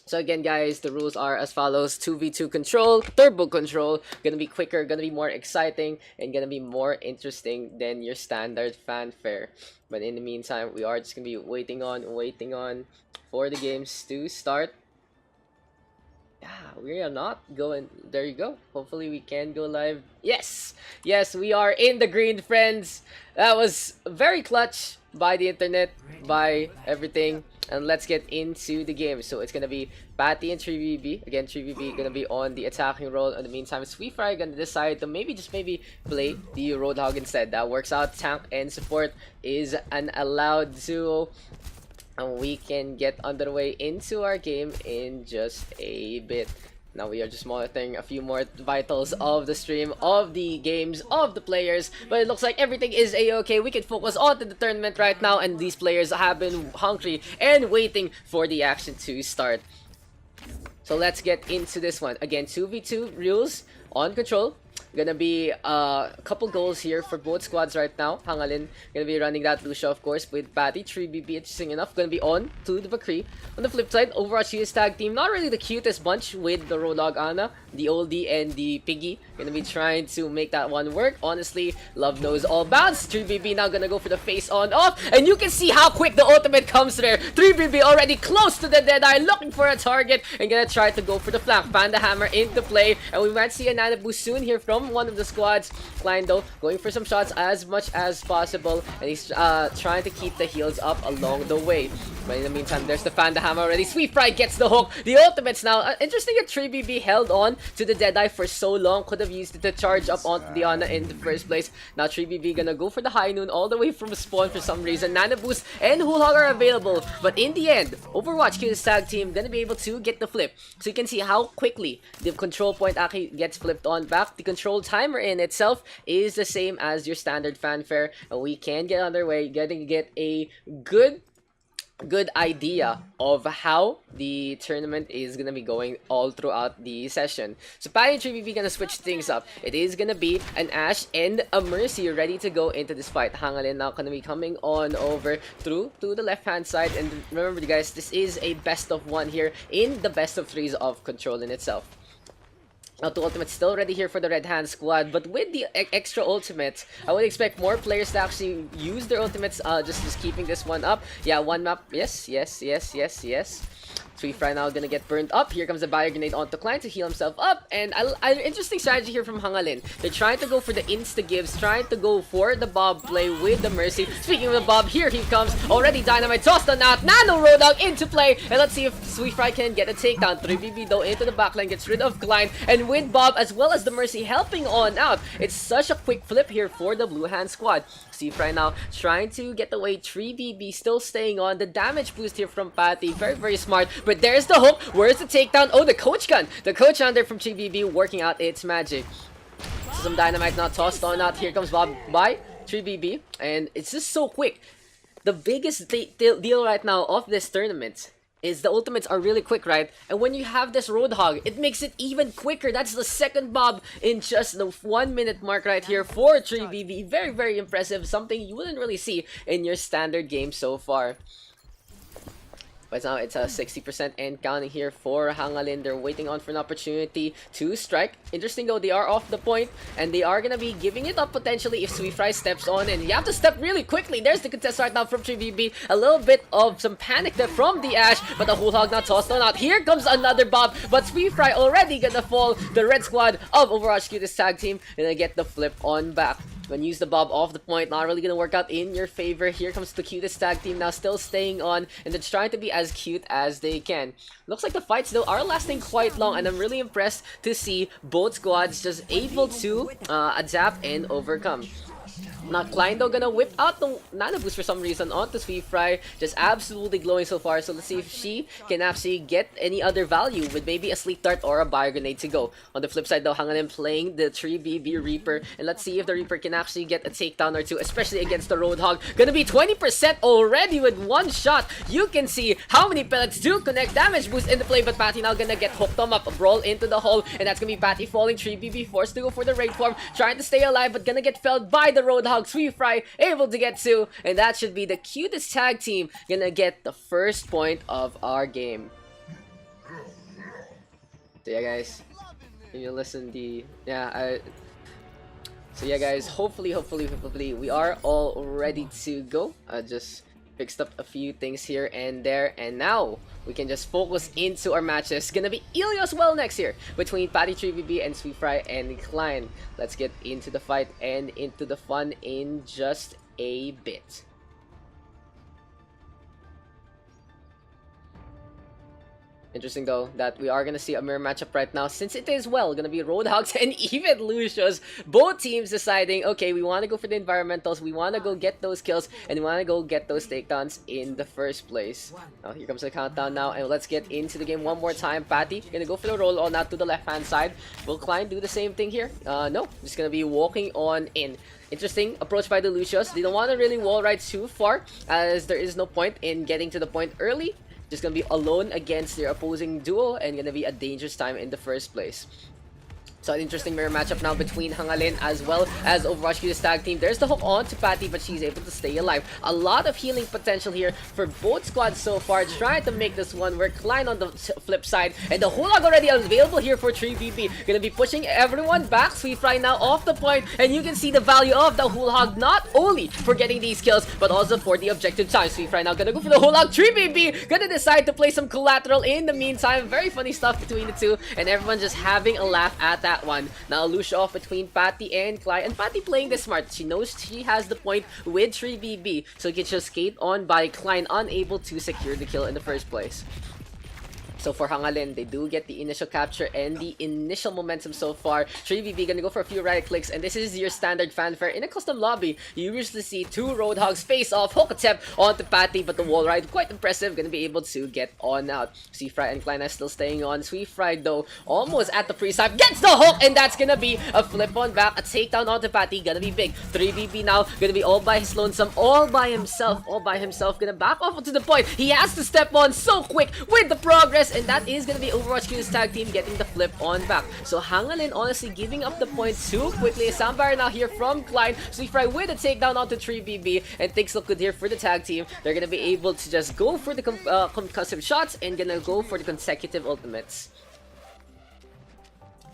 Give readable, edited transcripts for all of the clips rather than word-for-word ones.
So again, guys, the rules are as follows: 2v2 control, turbo control, gonna be quicker, gonna be more exciting, and gonna be more interesting than your standard fanfare. But in the meantime, we are just gonna be waiting on for the games to start. Yeah, we are not going. There you go. Hopefully, we can go live. Yes, yes, we are in the green, friends. That was very clutch by the internet, by everything. And let's get into the game. So it's gonna be Patty and 3VB. Again, 3VB gonna be on the attacking role. In the meantime, Sweetfry gonna decide to maybe play the Roadhog instead. That works out. Tank and support is an allowed duo. And we can get underway into our game in just a bit. Now we are just monitoring a few more vitals of the stream, of the games, of the players. But it looks like everything is a-okay. We can focus on the tournament right now. And these players have been hungry and waiting for the action to start. So let's get into this one. Again, 2v2 rules on control. Gonna be a couple goals here for both squads right now. Hangalin gonna be running that Lucia, of course, with Patty. 3BB, interesting enough, gonna be on to the McCree. On the flip side, Overwatch US tag team, not really the cutest bunch with the Roadhog Ana, the oldie and the Piggy. Gonna be trying to make that one work. Honestly, love knows all bounds. 3BB now gonna go for the face on off, and you can see how quick the ultimate comes there. 3BB already close to the Deadeye, looking for a target, and gonna try to go for the flank. Panda Hammer into play, and we might see a Nana boost soon here from one of the squads. Klein though going for some shots as much as possible, and he's trying to keep the heals up along the way. But in the meantime, there's the Panda Hammer already. Sweetfry gets the hook. The ultimates now. Interesting that 3BB held on to the Deadeye for so long. Could have used it to charge up onto the Ana in the first place. Now 3BB gonna go for the high noon all the way from spawn for some reason. Nana Boost and Hulhog are available. But in the end, Overwatch Cutest tag team gonna be able to get the flip. So you can see how quickly the control point actually gets flipped on back. The control timer in itself is the same as your standard fanfare. And we can get underway, getting a good idea of how the tournament is gonna be going all throughout the session. So Patty and 3BB gonna switch things up. It is gonna be an Ashe and a Mercy ready to go into this fight. Hangalin now gonna be coming on over through to the left hand side, and remember guys, this is a best of one here in the best of threes of control in itself. Now, two ultimates still ready here for the Red Hand squad, but with the extra ultimates, I would expect more players to actually use their ultimates, just keeping this one up. Yeah, one map, yes. Sweetfry now gonna get burned up. Here comes the Bio Grenade onto Klein to heal himself up, and interesting strategy here from Hangalin. They're trying to go for the insta-gives, trying to go for the Bob play with the Mercy. Speaking of the Bob, here he comes, already Dynamite, tossed on out, Nano Roadhog into play, and let's see if Sweetfry can get a takedown. 3BB though into the backline, gets rid of Klein, and with Bob as well as the Mercy helping on out, it's such a quick flip here for the Blue Hand squad. Sweetfry now trying to get away, 3BB still staying on, the damage boost here from Patty, very smart, but there's the hook. Where's the takedown? Oh, the coach gun. The coach gun there from 3BB working out its magic. So some dynamite now tossed on out. Here comes Bob by 3BB, and it's just so quick. The biggest deal right now of this tournament is the ultimates are really quick, right? And when you have this Roadhog, it makes it even quicker. That's the second Bob in just the 1 minute mark right here for 3BB. Very impressive. Something you wouldn't really see in your standard game so far. But now it's a 60% and counting here for Hangalin. They're waiting on for an opportunity to strike. Interesting though, they are off the point, and they are gonna be giving it up potentially if Sweetfry steps on, and you have to step really quickly. There's the contest right now from 3BB. A little bit of some panic there from the Ashe, but the Hulhog now tossed on out. Here comes another Bob, but Sweetfry already gonna fall. The red squad of Overwatch Cutest tag team gonna get the flip on back. When use the Bob off the point, not really gonna work out in your favor. Here comes the Cutest tag team now, still staying on, and they're trying to be as cute as they can. Looks like the fights though are lasting quite long, and I'm really impressed to see both squads just able to adapt and overcome. Now Klein though gonna whip out the Nano Boost for some reason onto Sweetfry, just absolutely glowing so far. So let's see if she can actually get any other value with maybe a Sleep Dart or a Bio Grenade to go. On the flip side though, Hangalin playing the 3BB Reaper, and let's see if the Reaper can actually get a takedown or two, especially against the Roadhog. Gonna be 20% already with one shot. You can see how many pellets do connect. Damage boost in the play, but Patty now gonna get hooked them up, a brawl into the hole, and that's gonna be Patty falling. 3BB forced to go for the raid form, trying to stay alive, but gonna get felled by the Roadhog. Sweetfry able to get 2, and that should be the Cutest tag team gonna get the first point of our game. So yeah, guys, you listen the so yeah, guys, hopefully we are all ready to go. Just fixed up a few things here and there, and now we can just focus into our matches. Gonna be Ilios well next year between Patty 3BB and Sweet Fry and Klein. Let's get into the fight and into the fun in just a bit. Interesting though that we are gonna see a mirror matchup right now, since it is gonna be Roadhogs and even Lucius. Both teams deciding, okay, we want to go for the environmentals, we want to go get those kills, and we want to go get those takedowns in the first place. Now here comes the countdown now, and let's get into the game one more time. Patty gonna go for the roll on out to the left hand side. Will Klein do the same thing here? No, just gonna be walking on in. Interesting approach by the Lucius. They don't want to really wall ride too far, as there is no point in getting to the point early. Just gonna be alone against their opposing duo, and gonna be a dangerous time in the first place. So an interesting mirror matchup now between Hangalin as well as Overwatch Cutest tag team. There's the hook on to Patty, but she's able to stay alive. A lot of healing potential here for both squads so far, trying to make this one work. Klein on the flip side, and the Hulag already available here for 3BB. Gonna be pushing everyone back. Sweet Fry now off the point, and you can see the value of the Hulag, not only for getting these kills, but also for the objective time. Sweet Fry now gonna go for the Hulag. 3BB gonna decide to play some collateral in the meantime. Very funny stuff between the two, and everyone just having a laugh at that one. Now Lucia off between Patty and Klein, and Patty playing this smart. She knows she has the point with 3BB, so it can just skate on by Klein, unable to secure the kill in the first place. So for Hangalin, they do get the initial capture and the initial momentum so far. 3BB gonna go for a few right clicks, and this is your standard fanfare. In a custom lobby, you usually see two Roadhogs face off, hook attempt onto Patty, but the wall ride, quite impressive, gonna be able to get on out. Sweet Fry and Klein are still staying on. Sweet Fry though, almost at the pre-side, gets the hook, and that's gonna be a flip on back, a takedown onto Patty, gonna be big. 3BB now, gonna be all by his lonesome, all by himself, gonna back off to the point. He has to step on so quick with the progress, and that is gonna be Overwatch Cutest tag team getting the flip on back. So Hangalin honestly giving up the point too quickly. Soundbar now here from Klein. Sweet Fry with a takedown onto 3BB, and things look good here for the tag team. They're gonna be able to just go for the concussive shots and gonna go for the consecutive ultimates.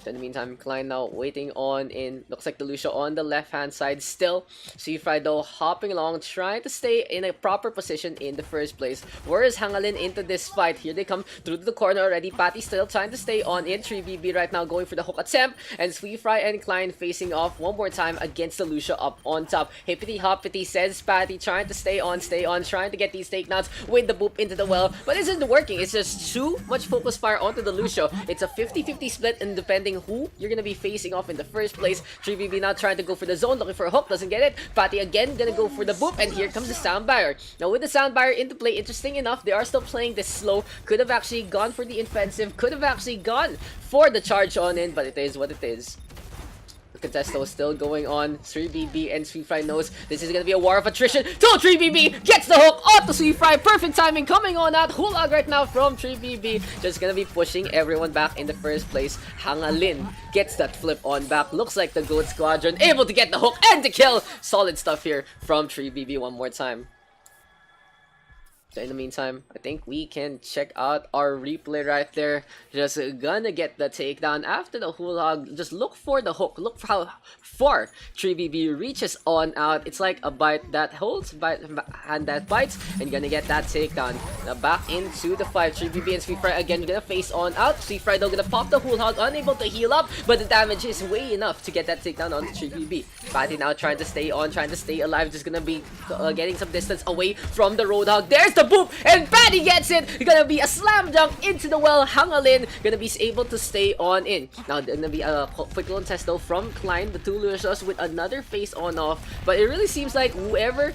So in the meantime, Klein now waiting on in. Looks like the Lucia on the left-hand side still. Sweet Fry though hopping along, trying to stay in a proper position in the first place. Where is Hangalin into this fight? Here they come through the corner already. Patty still trying to stay on in. 3BB right now going for the hook attempt. And Sweet Fry and Klein facing off one more time against the Lucia up on top. Hippity hoppity says Patty, trying to stay on, trying to get these takedowns with the boop into the well. But it isn't working. It's just too much focus fire onto the Lucia. It's a 50-50 split, and depending who you're gonna be facing off in the first place. 3BB now trying to go for the zone, looking for a hook, doesn't get it. Patty again gonna go for the boop, and here comes the sound barrier. Now with the sound barrier into play, interesting enough, they are still playing this slow. Could have actually gone for the offensive, could have actually gone for the charge on in, but it is what it is. Contest though still going on. 3BB and Sweet Fry knows this is gonna be a war of attrition. 3BB gets the hook off the Sweet Fry. Perfect timing coming on out. Hulag right now from 3BB. Just gonna be pushing everyone back in the first place. Hangalin gets that flip on back. Looks like the Goat Squadron able to get the hook and the kill. Solid stuff here from 3BB one more time. So in the meantime, I think we can check out our replay right there. Just gonna get the takedown after the Hulag. Just look for the hook. Look for how far 3BB reaches on out. It's like a bite that holds, hand that bites, and gonna get that takedown. Now back into the fight. 3BB and Sweet Fry again gonna face on out. Sweet Fry though gonna pop the Hulag, unable to heal up, but the damage is way enough to get that takedown on 3BB. Patty now trying to stay on, trying to stay alive. Just gonna be getting some distance away from the Roadhog. There's the boop, and Patty gets it. Gonna be a slam dunk into the well. Hangalin gonna be able to stay on in. Now gonna be a quick little test though from Klein, the two Lucius with another face on off. But it really seems like whoever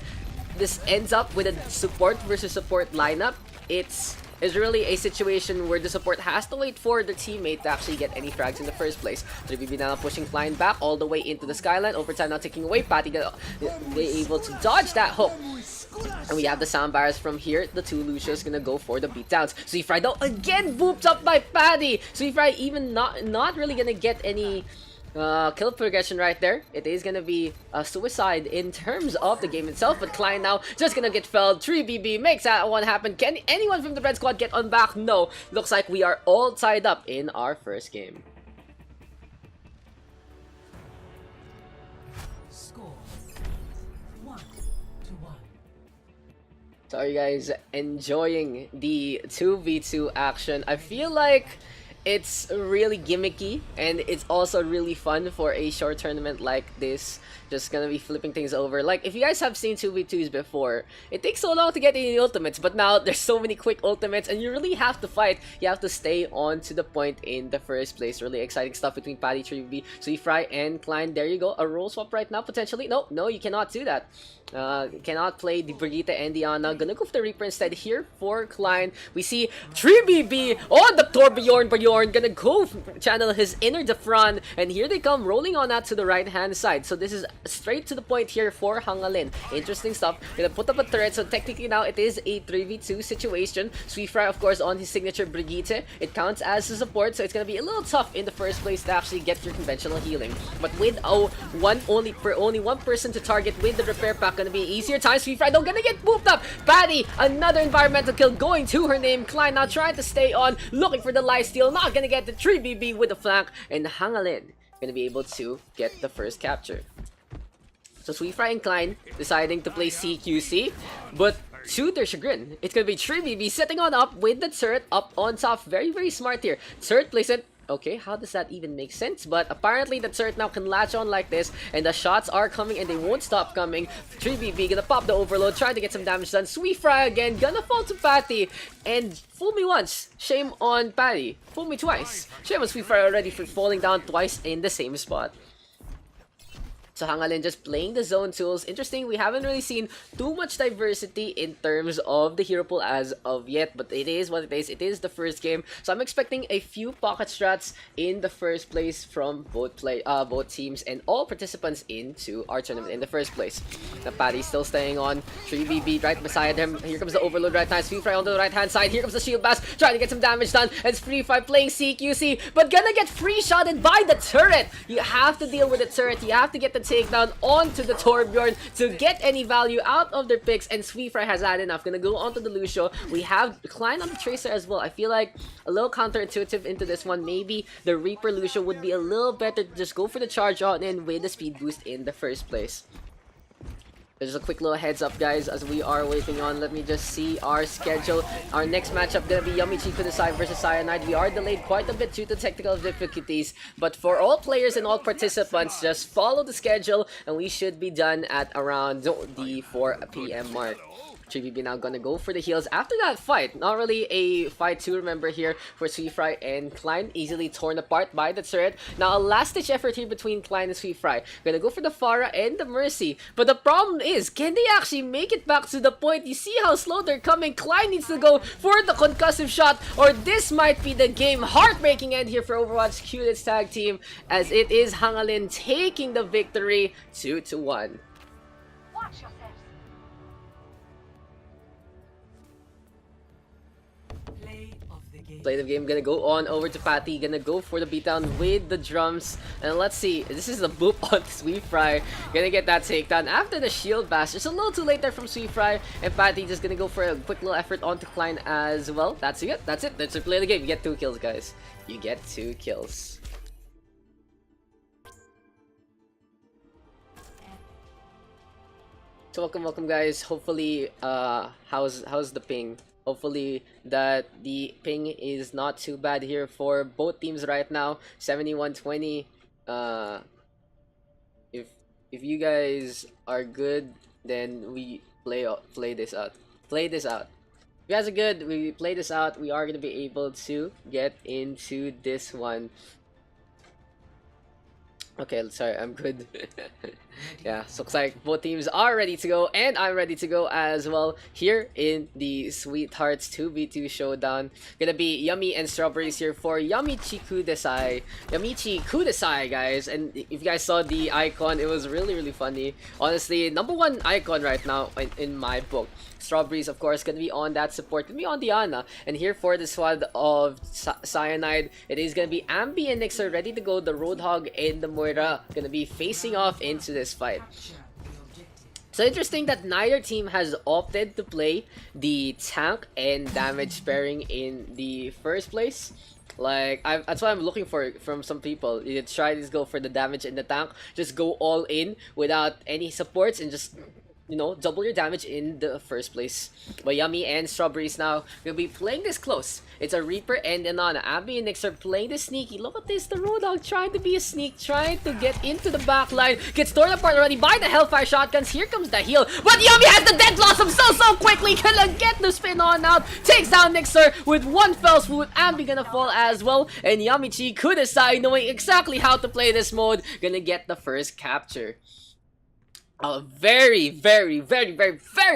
this ends up with a support versus support lineup, it's really a situation where the support has to wait for the teammate to actually get any frags in the first place. 3BB now pushing Klein back all the way into the skyline. Overtime now taking away. Patty gonna be able to dodge that hook. And we have the sound bars from here. The two Lucius gonna go for the beatdowns. Sweet Fry though again booped up by Patty. Sweet Fry even not really gonna get any Kill progression right there. It is gonna be a suicide in terms of the game itself, but Klein now just gonna get felled. 3BB makes that one happen. Can anyone from the red squad get on back? No. Looks like we are all tied up in our first game. Score 1-1. So are you guys enjoying the 2v2 action? I feel like it's really gimmicky, and it's also really fun for a short tournament like this. Just gonna be flipping things over. Like, if you guys have seen 2v2s before, it takes so long to get any ultimates, but now there's so many quick ultimates, and you really have to fight. You have to stay on to the point in the first place. Really exciting stuff between Patty, 3v, Fry, and Klein. There you go. A role swap right now, potentially. No, you cannot do that. Cannot play the Brigitte and the Ana. Gonna go for the Reaper instead here for Klein. We see 3BB on the Torbjorn. Bjorn gonna go channel his inner Defran, and here they come rolling on out to the right hand side. So this is straight to the point here for Hangalin. Interesting stuff. Gonna put up a turret, so technically now it is a 3v2 situation. Sweetfry, of course, on his signature Brigitte. It counts as a support, so it's gonna be a little tough in the first place to actually get your conventional healing. But with only one person to target with the repair pack, gonna be easier time. Sweetfry though gonna get booped up. Patty, another environmental kill going to her name. Klein now trying to stay on, looking for the lifesteal. Not gonna get the 3BB with the flank, and Hangalin gonna be able to get the first capture. So Sweetfry and Klein deciding to play CQC, but to their chagrin, it's gonna be 3BB setting on up with the turret up on top. Very, very smart here. Turret placement. Okay, how does that even make sense? But apparently the turret now can latch on like this, and the shots are coming and they won't stop coming. 3BB gonna pop the overload, trying to get some damage done. Sweetfry again, gonna fall to Patty. And fool me once, shame on Patty. Fool me twice. Shame on Sweetfry already for falling down twice in the same spot. So Hangalin just playing the zone tools. Interesting, we haven't really seen too much diversity in terms of the hero pool as of yet, but it is what it is. It is the first game, so I'm expecting a few pocket strats in the first place from both teams and all participants into our tournament in the first place. The Patty's still staying on. 3BB right beside him. Here comes the overload right now. Sweetfry on the right hand side. Here comes the shield blast, trying to get some damage done. And Sweetfry playing CQC, but gonna get free shotted by the turret. You have to deal with the turret. You have to get the takedown onto the Torbjorn to get any value out of their picks, and Sweetfry has had enough. Gonna go onto the Lucio. We have Klein on the Tracer as well. I feel like a little counterintuitive into this one. Maybe the Reaper Lucio would be a little better to just go for the charge on in with the speed boost in the first place. Just a quick little heads up, guys, as we are waiting on. Let me just see our schedule. Our next matchup gonna be Yummychi Kudesai versus Cyanide. We are delayed quite a bit due to technical difficulties, but for all players and all participants, just follow the schedule and we should be done at around the 4 PM mark. 3BB now gonna go for the heals after that fight. Not really a fight to remember here for Sweetfry and Klein. Easily torn apart by the turret. Now a last-ditch effort here between Klein and Sweetfry. Gonna go for the Pharah and the Mercy. But the problem is, can they actually make it back to the point? You see how slow they're coming. Klein needs to go for the concussive shot, or this might be the game. Heartbreaking end here for Overwatch Cutest tag team, as it is Hangalin taking the victory 2-1. Watch yourselves. Play the game, gonna go on over to Patty, gonna go for the beatdown with the drums, and let's see, this is the boop on Sweetfry, gonna get that takedown after the shield bash. It's a little too late there from Sweetfry, and Patty just gonna go for a quick little effort onto Klein as well. That's it, that's to play the game. You get 2 kills, guys. You get 2 kills. So welcome guys. Hopefully how's the ping? Hopefully that the ping is not too bad here for both teams right now. 71-20. If you guys are good, then we play this out. Play this out. If you guys are good, we play this out. We are gonna be able to get into this one. Okay, sorry, I'm good. Yeah, so looks like both teams are ready to go, and I'm ready to go as well here in the Sweethearts 2v2 showdown. Gonna be Yummy and Strawberries here for Yummychi Kudesai. Yummychi Kudesai, guys. And if you guys saw the icon, it was really funny. Honestly, #1 icon right now in my book. Strawberries, of course, gonna be on that support, gonna be on the Ana. And here for the squad of Cyanide, it is gonna be Ambi and Nixer ready to go, the Roadhog and the Koira gonna be facing off into this fight. So interesting that neither team has opted to play the tank and damage pairing in the first place. Like, that's what I'm looking for from some people. You try to go for the damage in the tank, just go all in without any supports and just, you know, double your damage in the first place. But Yummy and Strawberries now will be playing this close. It's a Reaper and Inanna. Abby and Nyx are playing this sneaky. Look at this, the Roadhog trying to be a sneak, trying to get into the back line. Gets torn apart already by the Hellfire Shotguns. Here comes the heal. But Yummy has the Dead Blossom so quickly. Gonna get the spin on out. Takes down Nyxer with one fell swoop. Abby gonna fall as well. And Yummychi, Kudesai, knowing exactly how to play this mode, gonna get the first capture. Very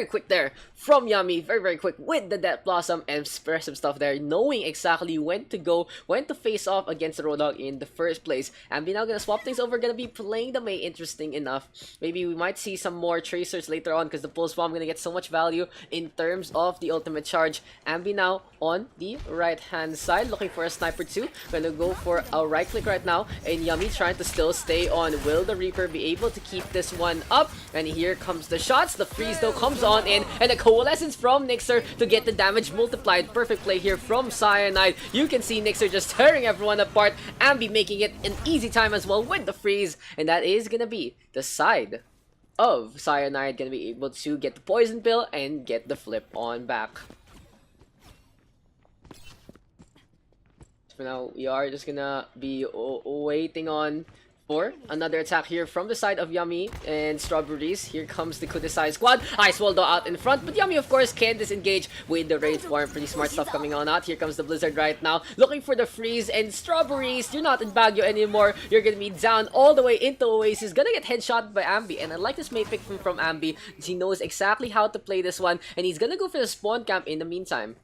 quick there from Yummy. Very quick with the Death Blossom and expressive stuff there, knowing exactly when to go, when to face off against the Roadhog in the first place. And we now gonna swap things over, gonna be playing the Mei. Interesting enough. Maybe we might see some more Tracers later on because the Pulse Bomb gonna get so much value in terms of the ultimate charge. Ambi now on the right hand side looking for a sniper too. Gonna go for a right click right now, and Yummy trying to still stay on. Will the Reaper be able to keep this one up? And here comes the shots. The freeze though comes on in, and the coalescence from Nyxer to get the damage multiplied. Perfect play here from Cyanide. You can see Nyxer just tearing everyone apart. Ambi making it an easy time as well with the freeze, and that is gonna be the side of Cyanide gonna be able to get the poison pill and get the flip on back. For now, we are just gonna be waiting on for another attack here from the side of Yummy and Strawberries. Here comes the Kudesai squad. Ice Wall though out in front, but Yummy of course can disengage with the Wraith Form. Pretty smart stuff coming on out. Here comes the Blizzard right now, looking for the freeze, and Strawberries, you're not in Baguio anymore. You're gonna be down all the way into Oasis. Gonna get headshot by Ambi, and I like this mate pick from Ambi. He knows exactly how to play this one, and he's gonna go for the spawn camp in the meantime.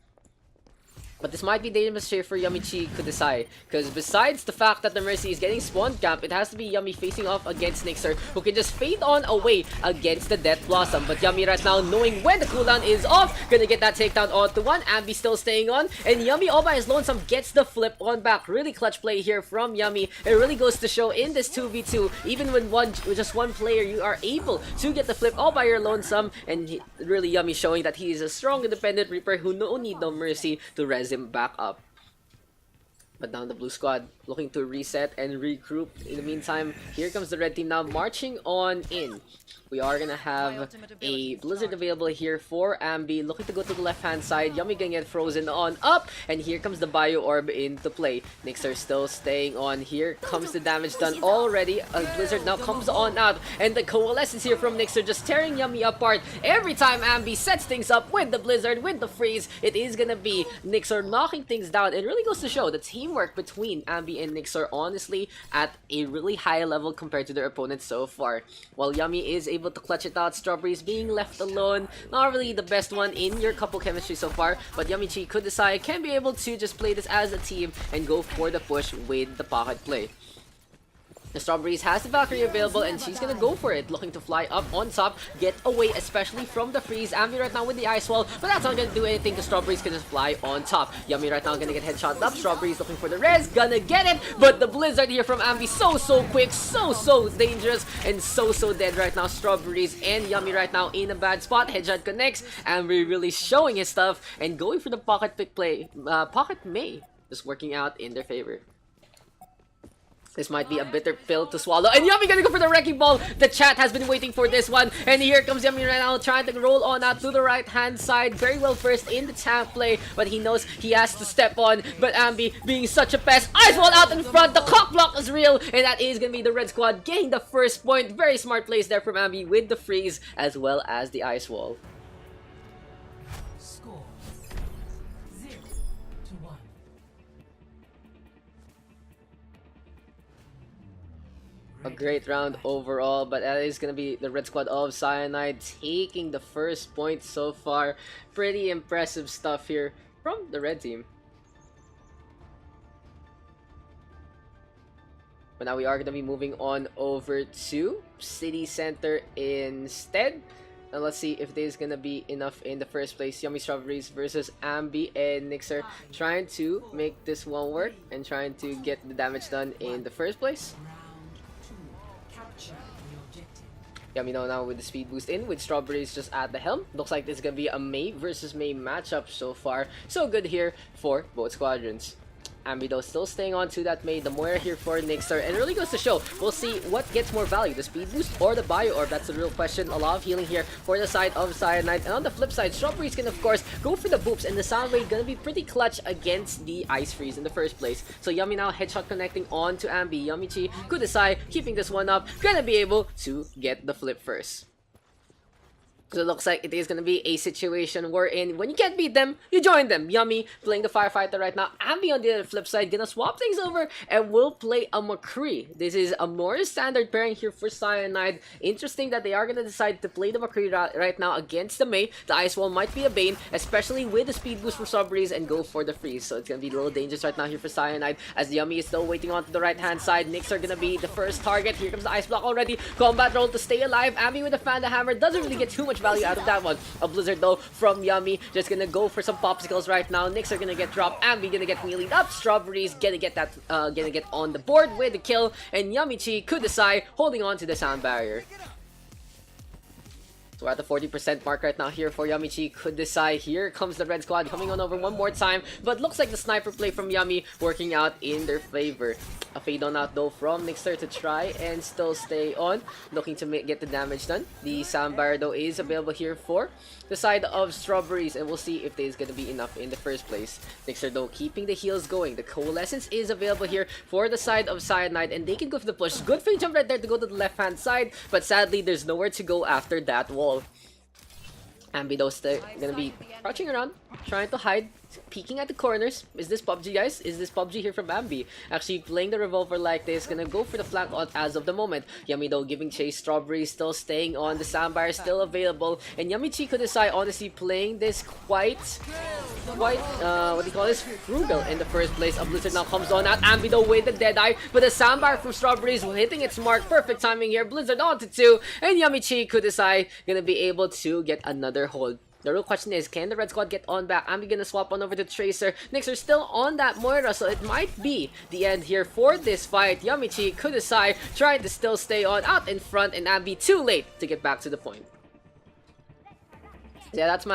But this might be dangerous here for Yummychi Kudesai, because besides the fact that the Mercy is getting spawn camp, it has to be Yummy facing off against Nyxer, who can just fade on away against the Death Blossom. But Yummy right now, knowing when the cooldown is off, gonna get that takedown onto one. Ambi still staying on, and Yummy all by his lonesome gets the flip on back. Really clutch play here from Yummy. It really goes to show in this 2v2, even when with just one player, you are able to get the flip all by your lonesome, and really Yummy showing that he is a strong independent Reaper who no need no mercy to res him back up. But now the blue squad looking to reset and regroup. In the meantime, here comes the red team now marching on in. We are gonna have a Blizzard available here for Ambi, looking to go to the left hand side. Yummy gonna get frozen on up, and here comes the Bio Orb into play. Nyxer still staying on. Here comes the damage done already. A Blizzard now comes on out, and the coalescence here from Nyxer just tearing Yummy apart. Every time Ambi sets things up with the Blizzard, with the freeze, it is gonna be Nyxer knocking things down. It really goes to show the teamwork between Ambi and Nyxer honestly at a really high level compared to their opponents so far. While Yummy is able to clutch it out, Strawberries being left alone. Not really the best one in your couple chemistry so far, but Yummychi Kudesai can be able to just play this as a team and go for the push with the pocket play. The Strawberries has the Valkyrie available, and she's gonna go for it, looking to fly up on top, get away especially from the freeze. Ambi right now with the Ice Wall, but that's not gonna do anything because Strawberries can just fly on top. Yummy right now gonna get headshot up. Strawberries looking for the res, gonna get it, but the Blizzard here from Ambi so quick, so dangerous, and so dead right now. Strawberries and Yummy right now in a bad spot. Headshot connects, Ambi really showing his stuff and going for the pocket pick play. Pocket Mei just working out in their favor. This might be a bitter pill to swallow. And Yummy gonna go for the Wrecking Ball. The chat has been waiting for this one. And here comes Yummy right now trying to roll on out to the right hand side. Very well first in the tank play. But he knows he has to step on. But Ambi being such a pest. Ice Wall out in front. The cock block is real. And that is gonna be the red squad getting the first point. Very smart plays there from Ambi with the freeze as well as the Ice Wall. A great round overall, but that is going to be the red squad of Cyanide taking the first point so far. Pretty impressive stuff here from the red team. But now we are going to be moving on over to City Center instead. Now let's see if there's gonna be enough in the first place. Yummy Strawberries versus Ambi and Nyxer trying to make this one work and trying to get the damage done in the first place. Yummychi now with the speed boost in, with Strawberries just at the helm. Looks like this is gonna be a Mei versus Mei matchup so far. So good here for both squadrons. Ambido still staying on to that Mei, the Moira here for Nixer, and it really goes to show, we'll see what gets more value, the speed boost or the bio orb. That's the real question. A lot of healing here for the side of Cyanide, and on the flip side, Strawberries can of course go for the boops, and the sound wave gonna be pretty clutch against the ice freeze in the first place. So Yummy now headshot connecting on to Ambi. Yummychi, Kudesai keeping this one up, gonna be able to get the flip first. So it looks like it is going to be a situation wherein when you can't beat them, you join them. Yummy playing the Firefighter right now. Ambi on the other flip side gonna swap things over and will play a McCree. This is a more standard pairing here for Cyanide. Interesting that they are going to decide to play the McCree right now against the Mei. The Ice Wall might be a bane, especially with the speed boost for Strawberries, and go for the freeze. So it's going to be a little dangerous right now here for Cyanide, as Yummy is still waiting on to the right hand side. Knicks are going to be the first target. Here comes the Ice Block already. Combat roll to stay alive. Ambi with the Fan the Hammer doesn't really get too much value out of that one. A Blizzard though from Yummy, just gonna go for some popsicles right now. Knicks are gonna get dropped. Ambi gonna get wheelied up. Strawberries gonna get that gonna get on the board with the kill, and Yummychi Kudesai holding on to the sound barrier. So we're at the 40% mark right now here for Yummychi Kudesai. Here comes the red squad coming on over one more time, but looks like the sniper play from Yummy working out in their favor. A fade on out though from Nixer to try and still stay on, looking to get the damage done. The sound barrier though is available here for the side of Strawberries, and we'll see if there's gonna be enough in the first place. Nixer though keeping the heals going. The Coalescence is available here for the side of Cyanide, and they can go for the push. Good for jump right there to go to the left hand side, but sadly there's nowhere to go after that wall. Ambi though still gonna be crouching around, trying to hide, peeking at the corners. Is this PUBG, guys? Is this PUBG here from Ambi? Actually playing the revolver like this, gonna go for the flank ult as of the moment. Yummy though giving chase. Strawberry still staying on, the soundbar still available, and Yummychi Kudesai honestly playing this quite what do you call this, frugal in the first place. A Blizzard now comes on out. Ambi though with the Deadeye, but the soundbar from Strawberries hitting its mark. Perfect timing here. Blizzard onto 2, and Yummychi Kudesai gonna be able to get another hold. The real question is, can the red squad get on back? Ambi gonna swap on over to Tracer. Knicks are still on that Moira, so it might be the end here for this fight. Yummychi Kudesai trying to still stay on out in front, and Ambi too late to get back to the point. Yeah, that's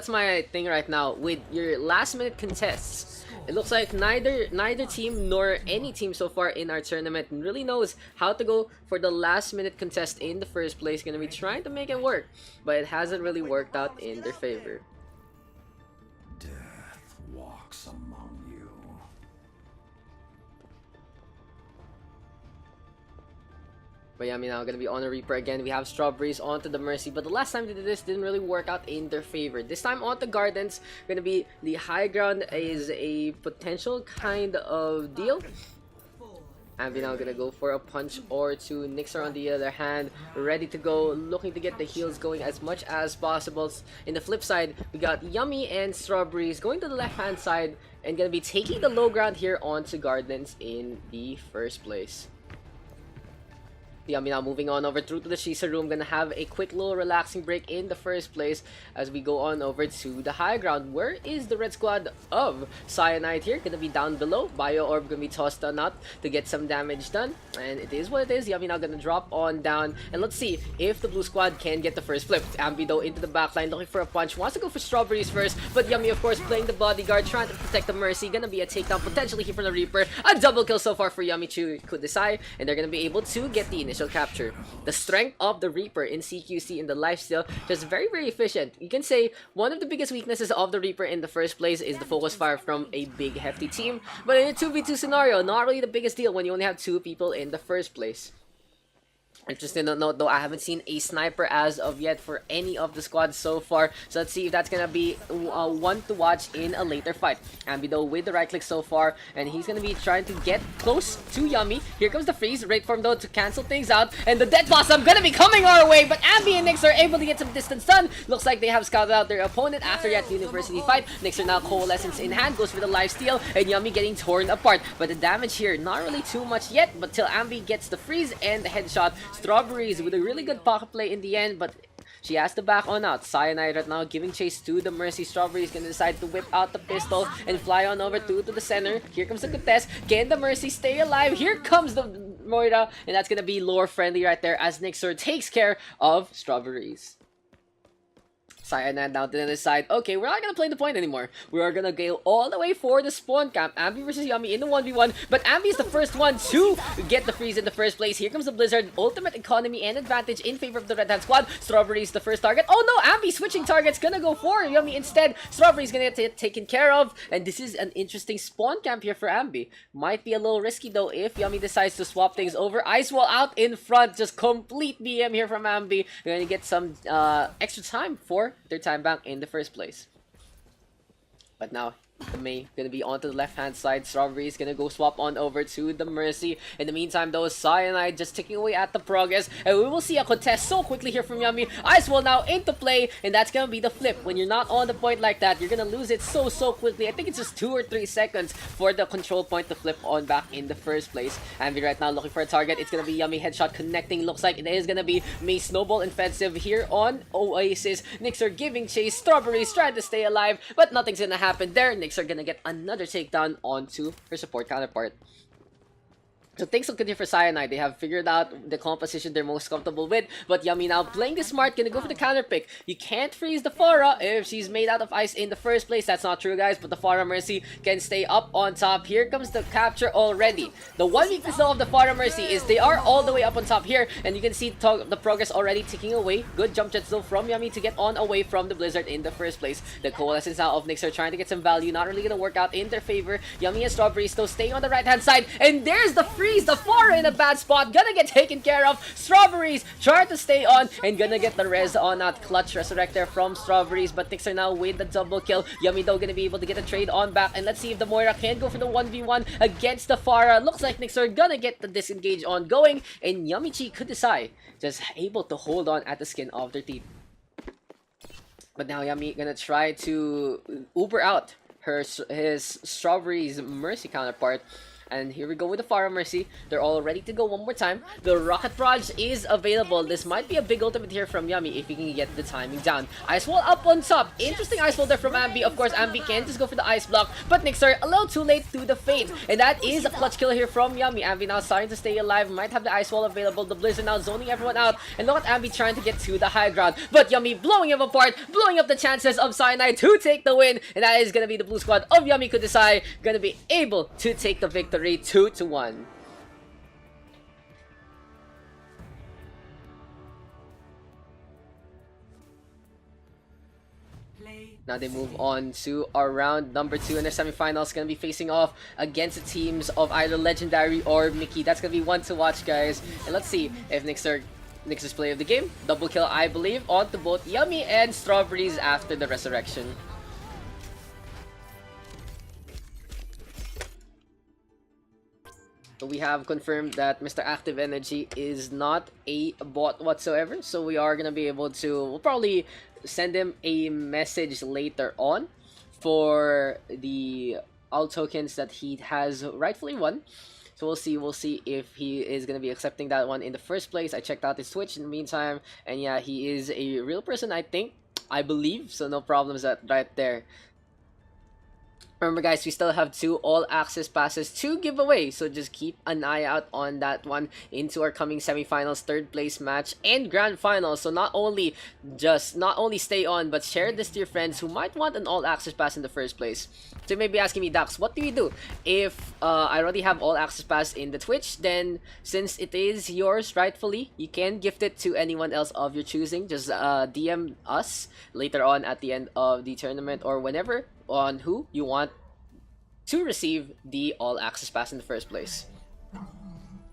my thing right now with your last minute contests. It looks like neither team nor any team so far in our tournament really knows how to go for the last minute contest in the first place. Gonna be trying to make it work, but it hasn't really worked out in their favor. Death walks among you. But yeah, now gonna be on a Reaper again. We have Strawberries onto the Mercy, but the last time they did this didn't really work out in their favor. This time onto Gardens, gonna be the high ground is a potential kind of deal. Ambi now gonna go for a punch or two. Nixer on the other hand, ready to go, looking to get the heals going as much as possible. In the flip side, we got Yummy and Strawberries going to the left hand side, and gonna be taking the low ground here onto Gardens in the first place. Yummy now moving on over through to the Shisa room, gonna have a quick little relaxing break in the first place as we go on over to the high ground. Where is the red squad of Cyanide here? Gonna be down below. Bio orb gonna be tossed on out to get some damage done, and it is what it is. Yummy now gonna drop on down, and let's see if the blue squad can get the first flip. Ambi though into the backline, looking for a punch, wants to go for Strawberries first, but Yummy of course playing the bodyguard, trying to protect the Mercy. Gonna be a takedown potentially here from the Reaper. A double kill so far for Yummychi Kudesai, and they're gonna be able to get the initial capture. The strength of the Reaper in CQC in the lifesteal, just very efficient. You can say one of the biggest weaknesses of the Reaper in the first place is the focus fire from a big hefty team, but in a 2v2 scenario, not really the biggest deal when you only have 2 people in the first place. Interesting to note though, I haven't seen a sniper as of yet for any of the squads so far, so let's see if that's gonna be one to watch in a later fight. Ambi though with the right click so far, and he's gonna be trying to get close to Yummy. Here comes the freeze, right form though to cancel things out, and the Death Blossom gonna be coming our way, but Ambi and Nyx are able to get some distance done. Looks like they have scouted out their opponent after that university fight. Nyx are now Coalescence in hand, goes for the lifesteal, and Yummy getting torn apart, but the damage here not really too much yet, but till Ambi gets the freeze and the headshot. Strawberries with a really good pocket play in the end, but she has to back on out. Cyanide right now giving chase to the Mercy. Strawberries gonna decide to whip out the pistol and fly on over to the center. Here comes the Cutest. Can the Mercy stay alive? Here comes the Moira, and that's gonna be lore friendly right there as Nixer takes care of Strawberries. Cyanide down to the other side. Okay, we're not gonna play the point anymore. We are gonna go all the way for the spawn camp. Ambi versus Yummy in the 1v1, but Ambi is the first one to get the freeze in the first place. Here comes the Blizzard. Ultimate economy and advantage in favor of the Red Hand squad. Strawberry is the first target. Oh no, Ambi switching targets. Gonna go for Yummy instead. Strawberry's gonna get taken care of. And this is an interesting spawn camp here for Ambi. Might be a little risky though if Yummy decides to swap things over. Ice Wall out in front. Just complete BM here from Ambi. We're gonna get some extra time for their time bank in the first place. But now the May gonna be onto the left hand side. Strawberry is gonna go swap on over to the Mercy. In the meantime though, Cyanide just ticking away at the progress, and we will see a contest so quickly here from Yummy. Ice Wall now into play, and that's gonna be the flip. When you're not on the point like that, you're gonna lose it so quickly. I think it's just 2 or 3 seconds for the control point to flip on back in the first place. Ambi right now looking for a target. It's gonna be Yummy headshot connecting. Looks like it is gonna be May snowball offensive here on Oasis. Nixer giving chase. Strawberries trying to stay alive, but nothing's gonna happen there. Nixer gonna get another takedown onto her support counterpart. So things look good here for Cyanide. They have figured out the composition they're most comfortable with. But Yummy now playing this smart, gonna go for the counter pick. You can't freeze the Pharah if she's made out of ice in the first place. That's not true, guys. But the Pharah Mercy can stay up on top. Here comes the capture already. The one weakness though of the Pharah Mercy is they are all the way up on top here. And you can see the progress already ticking away. Good jump jets though from Yummy to get on away from the Blizzard in the first place. The coalescence now of Nixer trying to get some value. Not really gonna work out in their favor. Yummy and Strawberry still staying on the right hand side. And there's the freeze. The Pharah in a bad spot, gonna get taken care of. Strawberries trying to stay on and gonna get the res on that clutch resurrect there from Strawberries, but Nixer now with the double kill. Yummy though gonna be able to get a trade on back, and let's see if the Moira can go for the 1v1 against the Pharah. Looks like Nixer gonna get the disengage on going, and Yummychi Kudesai just able to hold on at the skin of their teeth. But now Yummy gonna try to Uber out his Strawberries Mercy counterpart. And here we go with the Pharah Mercy. They're all ready to go one more time. The Rocket Barrage is available. This might be a big ultimate here from Yummy if he can get the timing down. Ice Wall up on top. Interesting Ice Wall there from Ambi. Of course, Ambi can just go for the Ice Block, but Nixer a little too late to the fade. And that is a clutch kill here from Yummy. Ambi now starting to stay alive. Might have the Ice Wall available. The Blizzard now zoning everyone out. And look at Ambi trying to get to the high ground. But Yummy blowing him apart, blowing up the chances of Cyanide to take the win. And that is going to be the blue squad of Yummy Kudesai going to be able to take the victory 2-1. Now they move on to our round number 2 in their semifinals. Gonna be facing off against the teams of either Legendairy or Miki. That's gonna be one to watch, guys. And let's see if Nixer's play of the game. Double kill, I believe, onto both Yummy and Strawberries after the resurrection. We have confirmed that Mr. Active Energy is not a bot whatsoever, so we are gonna be able to, we'll probably send him a message later on for the all tokens that he has rightfully won. So we'll see if he is gonna be accepting that one in the first place. I checked out his Twitch in the meantime, and yeah, he is a real person, I believe, so no problems right there. Remember guys, we still have 2 all access passes to give away, so just keep an eye out on that one into our coming semifinals, third place match, and grand finals. So not only stay on, but share this to your friends who might want an all access pass in the first place. So you may be asking me, Daks, what do we do if I already have all access pass in the Twitch? Then since it is yours rightfully, you can gift it to anyone else of your choosing. Just DM us later on at the end of the tournament or whenever on who you want to receive the all access pass in the first place.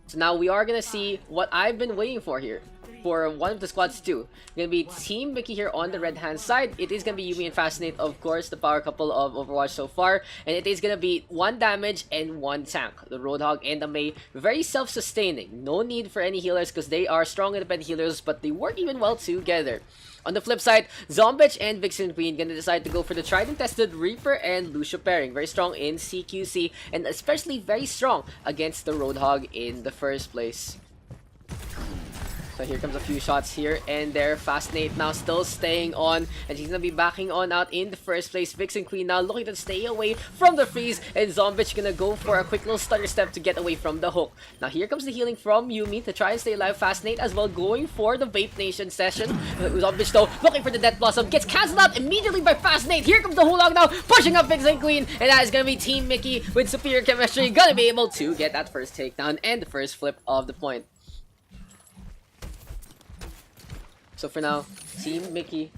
So now we are gonna see what I've been waiting for here for one of the squads too. Gonna be Team Miki here on the red hand side. It is gonna be Yumi and Fascinate, of course, the power couple of Overwatch so far, and it is gonna be 1 damage and 1 tank. The Roadhog and the Mei, very self-sustaining. No need for any healers because they are strong independent healers, but they work even well together. On the flip side, Zombitch and Vixen Queen gonna decide to go for the tried and tested Reaper and Lucio pairing. Very strong in CQC and especially very strong against the Roadhog in the first place. So So here comes a few shots here and there. Fascinate now still staying on, and she's gonna be backing on out in the first place. Vixen Queen now looking to stay away from the freeze, and Zombich gonna go for a quick little stutter step to get away from the hook. Now here comes the healing from Yumi to try and stay alive. Fascinate as well going for the Vape Nation session. Zombich though looking for the Death Blossom, gets cancelled out immediately by Fascinate. Here comes the Hulog now pushing up Vixen Queen, and that is gonna be Team Miki with superior chemistry, gonna be able to get that first takedown and the first flip of the point. So for now, Team Miki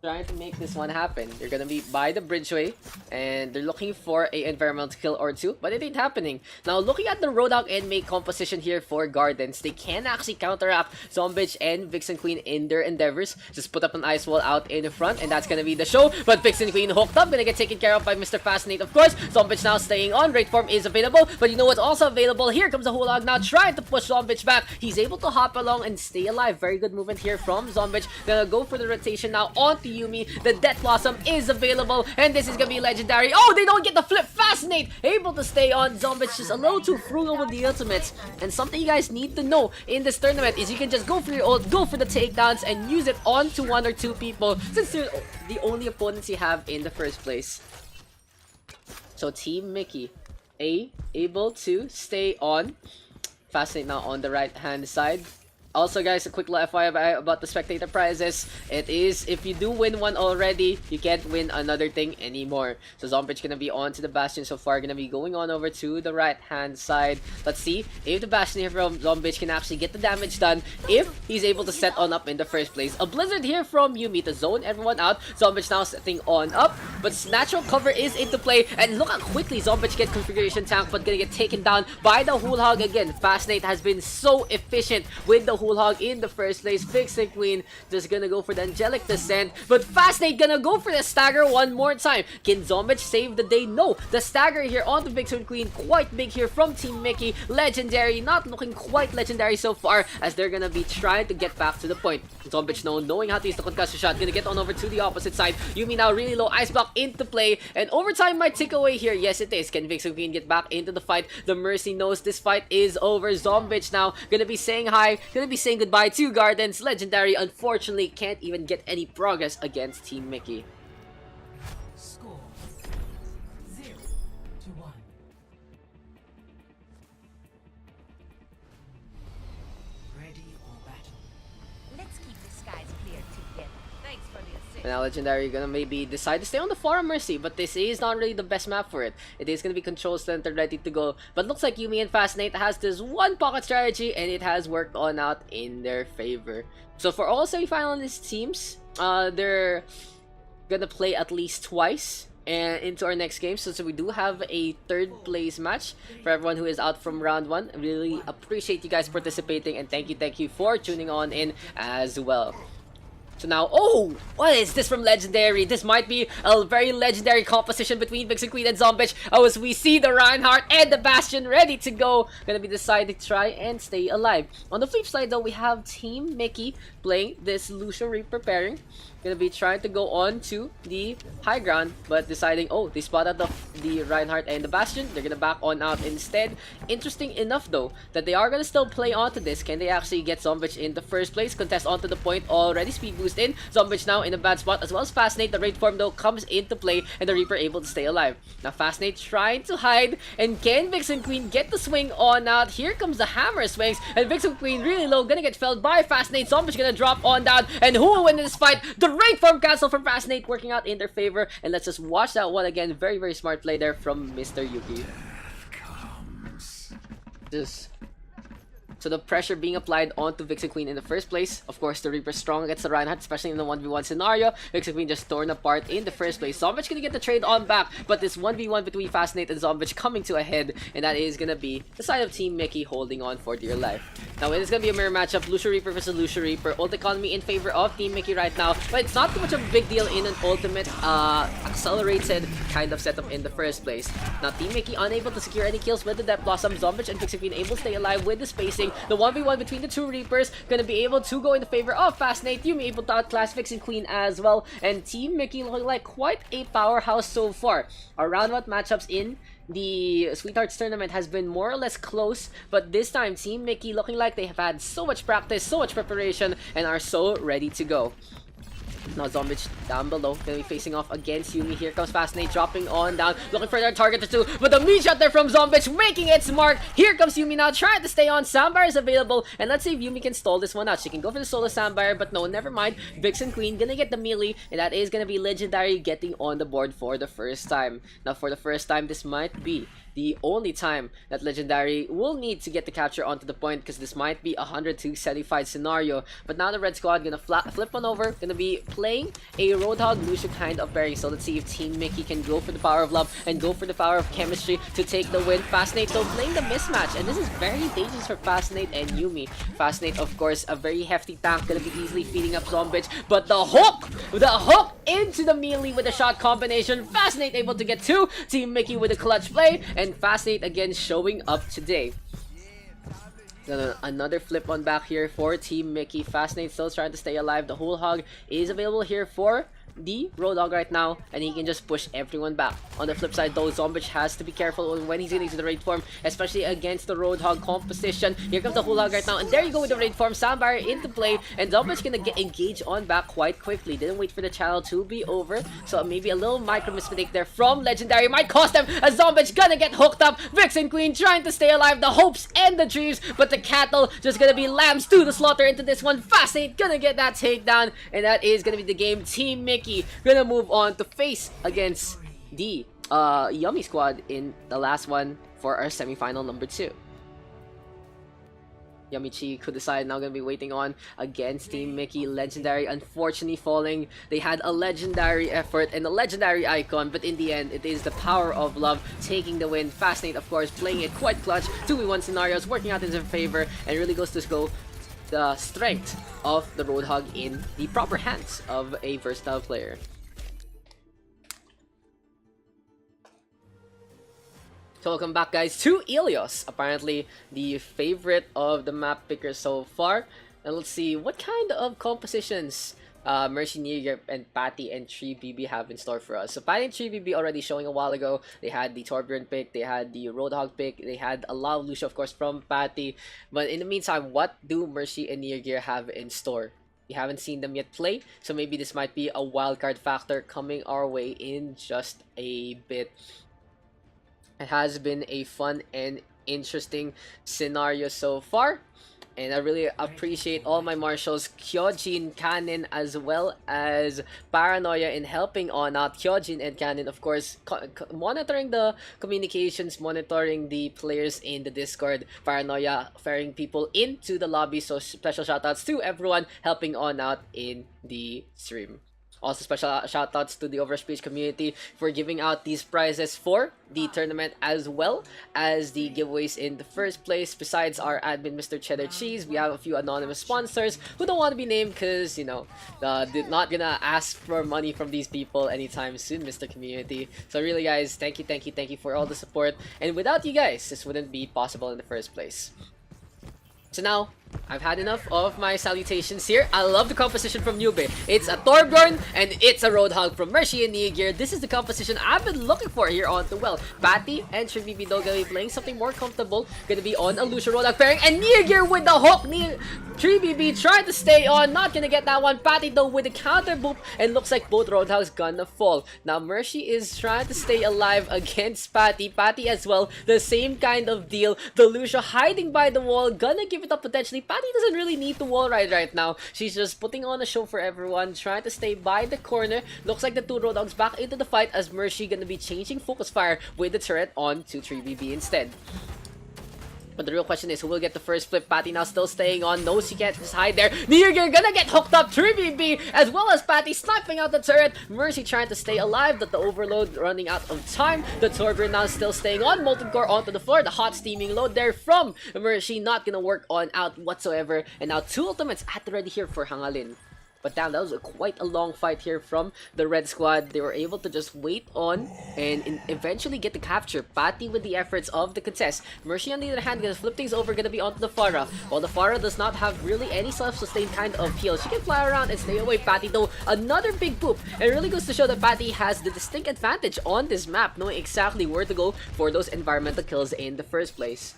trying to make this one happen. They're gonna be by the bridgeway, and they're looking for a environmental kill or two, but it ain't happening. Now looking at the Roadhog and Mate composition here for Gardens, they can actually counteract Zombich and Vixen Queen in their endeavors. Just put up an ice wall out in the front, and that's gonna be the show. But Vixen Queen hooked up, gonna get taken care of by Mr. Fascinate, of course. Zombich now staying on, Great Form is available, but you know what's also available? Here comes the Hulog now trying to push Zombich back. He's able to hop along and stay alive. Very good movement here from Zombich. Gonna go for the rotation now onto Yumi. The Death Blossom is available, and this is gonna be Legendary. Oh, they don't get the flip. Fascinate able to stay on. Zombich just a little too frugal with the ultimates. And something you guys need to know in this tournament is you can just go for your ult, go for the takedowns, and use it onto one or two people, since they're the only opponents you have in the first place. So Team Miki able to stay on. Fascinate now on the right hand side. Also guys, a quick little FYI about the spectator prizes. It is, if you do win one already, you can't win another thing anymore. So Zombich gonna be on to the Bastion so far, gonna be going on over to the right hand side. Let's see if the Bastion here from Zombich can actually get the damage done, if he's able to set on up in the first place. A Blizzard here from Yumi to zone everyone out. Zombich now setting on up, but natural cover is into play, and look how quickly Zombich get configuration tank, but gonna get taken down by the Hulog again. Fascinate has been so efficient with the Hulog in the first place. Vixen Queen just gonna go for the Angelic Descent, but Fascinate gonna go for the stagger one more time. Can Zombich save the day? No. The stagger here on the Vixen Queen, quite big here from Team Miki. Legendary, not looking quite legendary so far, as they're gonna be trying to get back to the point. Zombich knowing how to use the concussion shot, gonna get on over to the opposite side. Yumi now really low, Ice Block into play, and overtime might tick away here. Yes, it is. Can Vixen Queen get back into the fight? The Mercy knows this fight is over. Zombich now gonna be saying hi, gonna be saying goodbye to Gardens. Legendary unfortunately can't even get any progress against Team Miki. Score 0-1. Ready or battle. Let's keep the skies clear together. Thanks for the assist. And now Legendary gonna maybe decide to stay on the Forum Mercy, but this is not really the best map for it. It is gonna be Control Center ready to go, but looks like Yumi and Fascinate has this one pocket strategy, and it has worked on out in their favor. So for all semi-finalist teams, they're gonna play at least twice and into our next game. So we do have a third place match for everyone who is out from round 1. I really appreciate you guys participating, and thank you for tuning on in as well. So now, oh, what is this from Legendary? This might be a very legendary composition between Vixen Queen and Zombich. Oh, as we see the Reinhardt and the Bastion ready to go. Gonna be deciding to try and stay alive. On the flip side though, we have Team Miki playing this Lucio Reaper pairing. Gonna be trying to go on to the high ground, but deciding, oh, they spotted the Reinhardt and the Bastion. They're gonna back on out instead. Interesting enough though, that they are gonna still play onto this. Can they actually get Zombich in the first place? Contest onto the point already. Speed boost in. Zombich now in a bad spot, as well as Fascinate. The raid form though comes into play, and the Reaper able to stay alive. Now Fascinate trying to hide, and can Vixen Queen get the swing on out? Here comes the hammer swings, and Vixen Queen really low, gonna get felled by Fascinate. Zombich gonna drop on down, and who will win this fight? The raid form cancel from Fascinate working out in their favor, and let's just watch that one again. Very smart play there from Mr. Yuki. Just so the pressure being applied onto Vixen Queen in the first place. Of course, the Reaper strong against the Reinhardt, especially in the 1v1 scenario. Vixen Queen just torn apart in the first place. Zombich gonna get the trade on back, but this 1v1 between Fascinate and Zombich coming to a head, and that is gonna be the side of Team Miki holding on for dear life. Now it is gonna be a mirror matchup, Lucio Reaper versus Lucio Reaper. Ult economy in favor of Team Miki right now, but it's not too much of a big deal in an ultimate accelerated kind of setup in the first place. Now Team Miki unable to secure any kills with the Death Blossom. Zombich and Vixen Queen able to stay alive with the spacing. The 1v1 between the two Reapers gonna be able to go in the favor of Fascinate. Yumi able to outclass Vixen Queen as well, and Team Miki looking like quite a powerhouse so far. Our round 1 matchups in the Sweethearts tournament has been more or less close, but this time Team Miki looking like they have had so much practice, so much preparation, and are so ready to go. Now Zombich down below, gonna be facing off against Yumi. Here comes Fascinate dropping on down, looking for their target or two, but the meat shot there from Zombich making its mark. Here comes Yumi now, trying to stay on. Sandbar is available, and let's see if Yumi can stall this one out. She can go for the solo Sandbar, but no, never mind. Vixen Queen gonna get the melee, and that is gonna be Legendary getting on the board for the first time. Now for the first time, this might be the only time that Legendary will need to get the capture onto the point, because this might be a 100-75 scenario. But now the red squad gonna flip on over, gonna be playing a Roadhog Lucio kind of pairing. So let's see if Team Miki can go for the power of love and go for the power of chemistry to take the win. Fascinate though playing the mismatch, and this is very dangerous for Fascinate and Yumi. Fascinate, of course, a very hefty tank, gonna be easily feeding up Zombich, but the hook into the melee with a shot combination. Fascinate able to get two. Team Miki with a clutch play, and Fascinate again showing up today. Another flip on back here for Team Miki. Fascinate still trying to stay alive. The whole hog is available here for the Roadhog right now, and he can just push everyone back. On the flip side though, Zombich has to be careful when he's getting to the raid form, especially against the Roadhog composition. Here comes the whole hog right now, and there you go with the raid form. Sandbar into play, and Zombich gonna get engaged on back quite quickly. Didn't wait for the channel to be over, so maybe a little micro mistake there from Legendary might cost them, as Zombich gonna get hooked up. Vixen Queen trying to stay alive, the hopes and the dreams, but the cattle just gonna be lambs to the slaughter into this one. Fascinate gonna get that takedown, and that is gonna be the game. Team Miki gonna move on to face against the Yummy squad in the last one for our semi-final number 2. Yummychi, Kudesai now gonna be waiting on against Team Miki. Legendary unfortunately falling. They had a legendary effort and a legendary icon, but in the end, it is the power of love taking the win. Fascinate, of course, playing it quite clutch. 2v1 scenarios working out in their favor, and really goes to go the strength of the Roadhog in the proper hands of a versatile player. So welcome back guys to Ilios, apparently the favorite of the map pickers so far. And let's see what kind of compositions Mercy, Neube, and Patty and 3BB have in store for us. So Patty and 3BB already showing a while ago. They had the Torbjorn pick, they had the Roadhog pick, they had a lot of Lucio of course from Patty. But in the meantime, what do Mercy and Neube have in store? We haven't seen them yet play, so maybe this might be a wildcard factor coming our way in just a bit. It has been a fun and interesting scenario so far, and I really appreciate all my marshals, Kyojin, Kanin, as well as Paranoia in helping on out. Kyojin and Kanin, of course, monitoring the communications, monitoring the players in the Discord. Paranoia ferrying people into the lobby, so special shoutouts to everyone helping on out in the stream. Also, special shoutouts to the OverRush page community for giving out these prizes for the tournament, as well as the giveaways in the first place. Besides our admin, Mr. Cheddar Cheese, we have a few anonymous sponsors who don't want to be named because, you know, they're not gonna ask for money from these people anytime soon, Mr. Community. So really guys, thank you for all the support. And without you guys, this wouldn't be possible in the first place. So now, I've had enough of my salutations here. I love the composition from Neube. It's a Torbjorn and it's a Roadhog from Mercy and Neube. This is the composition I've been looking for here on the well. Patty and 3BB though gonna be playing something more comfortable. Gonna be on a Lucio Roadhog pairing, and Neube with the hook. 3BB trying to stay on, not gonna get that one. Patty though with the counter boop, and looks like both Roadhogs gonna fall. Now Mercy is trying to stay alive against Patty. Patty as well, the same kind of deal. The Lucio hiding by the wall, gonna give it up potentially. Patty doesn't really need to wall ride right now. She's just putting on a show for everyone, trying to stay by the corner. Looks like the two Roadhogs back into the fight, as Mercy gonna be changing focus fire with the turret on to 3BB instead. But the real question is, who will get the first flip? Patty now still staying on. No, she can't just hide there. Neube gonna get hooked up. 3BB as well as Patty sniping out the turret. Mercy trying to stay alive, but the overload running out of time. The Torbjorn now still staying on. Molten Core onto the floor. The hot steaming load there from Mercy not gonna work on out whatsoever. And now two ultimates at the ready here for Hangalin. But damn, that was quite a long fight here from the red squad. They were able to just wait on and eventually get the capture. Patty with the efforts of the Cutest. Mercy on the other hand gonna flip things over, gonna be onto the Pharah. While the Pharah does not have really any self-sustained kind of heal. She can fly around and stay away. Patty though, another big poop. It really goes to show that Patty has the distinct advantage on this map, knowing exactly where to go for those environmental kills in the first place.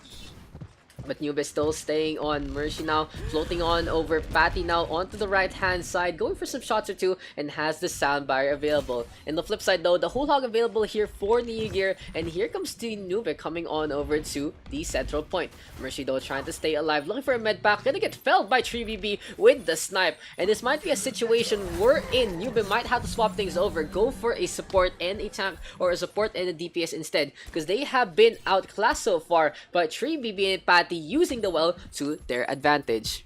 But Neube is still staying on Mercy now, floating on over Patty now onto the right hand side, going for some shots or two, and has the sound barrier available. In the flip side though, the whole hog available here for Neube, and here comes Team Neube coming on over to the central point. Mercy though trying to stay alive, looking for a med pack, gonna get felled by 3VB with the snipe. And this might be a situation wherein Neube might have to swap things over, go for a support and a tank, or a support and a DPS instead, because they have been outclassed so far by 3VB and Patty using the well to their advantage.